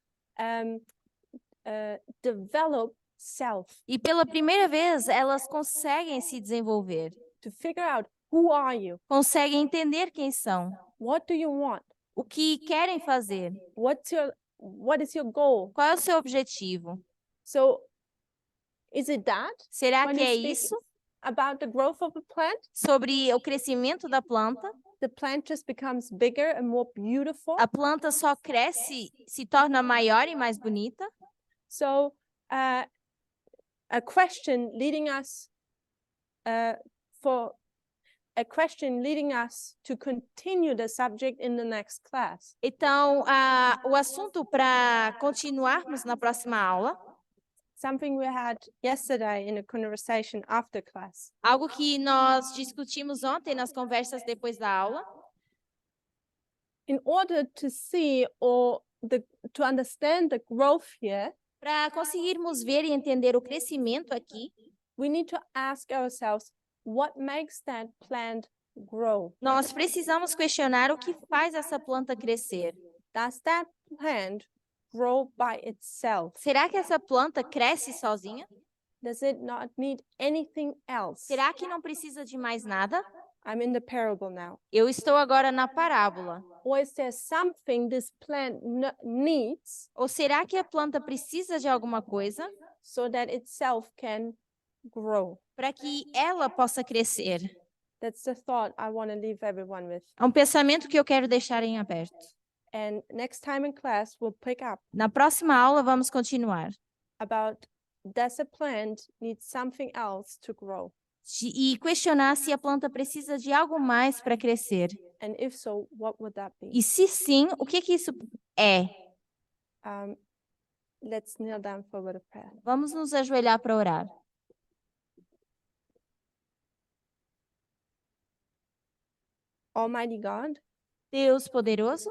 develop self, e pela primeira vez elas conseguem se desenvolver, to figure out who are you, conseguem entender quem são, what do you want, o que querem fazer, what is your goal. qual é o seu objetivo. So, is it that Será when que you é speak isso? about the growth of a plant? Sobre o crescimento da planta? The plant just becomes bigger and more beautiful. A planta só cresce, se torna maior e mais bonita? So, a question leading us to continue the subject in the next class. Então, o assunto para continuarmos na próxima aula, Something we had yesterday in a conversation after class. algo que nós discutimos ontem nas conversas depois da aula, In order to see to understand the growth here, para conseguirmos ver e entender o crescimento aqui, we need to ask ourselves what makes that plant grow. nós precisamos questionar o que faz essa planta crescer. Does that plant grow by itself? Será que essa planta cresce sozinha? Does it not need anything else? Será que não precisa de mais nada? I'm in the parable now. Eu estou agora na parábola. Or is there something this plant needs Ou será que a planta precisa de alguma coisa so that itself can grow? para que ela possa crescer? That's the thought I want to leave everyone with. É um pensamento que eu quero deixar em aberto. And next time in class, we'll pick up Na próxima aula, vamos continuar. about does a plant need something else to grow? e questionar se a planta precisa de algo mais para crescer. And if so, what would that be? E se sim, o que isso é? Let's kneel down for a word of prayer. Vamos nos ajoelhar para orar. Almighty God, Deus poderoso,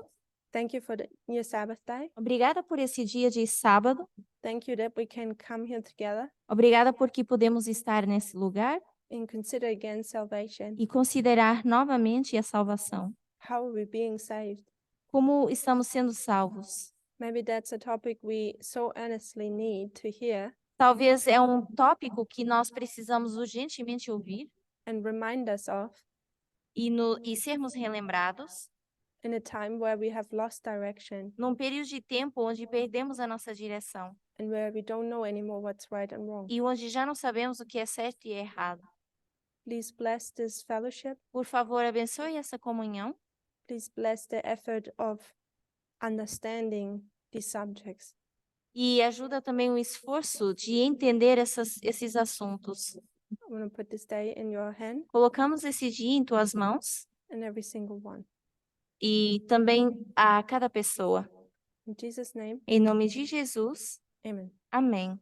thank you for your Sabbath day. obrigada por esse dia de sábado. Thank you that we can come here together Obrigada porque podemos estar nesse lugar and consider again salvation. e considerar novamente a salvação. How are we being saved? Como estamos sendo salvos? Maybe that's a topic we so earnestly need to hear Talvez é um tópico que nós precisamos urgentemente ouvir and remind us of e sermos relembrados in a time where we have lost direction num período de tempo onde perdemos a nossa direção and where we don't know anymore what's right and wrong. e onde já não sabemos o que é certo e errado. Please bless this fellowship. Por favor, abençoe essa comunhão. Please bless the effort of understanding these subjects. E ajuda também o esforço de entender esses assuntos. I want to put this day in your hand Colocamos esse dia em tuas mãos and every single one. e também a cada pessoa. In Jesus' name, Em nome de Jesus, amen. amém.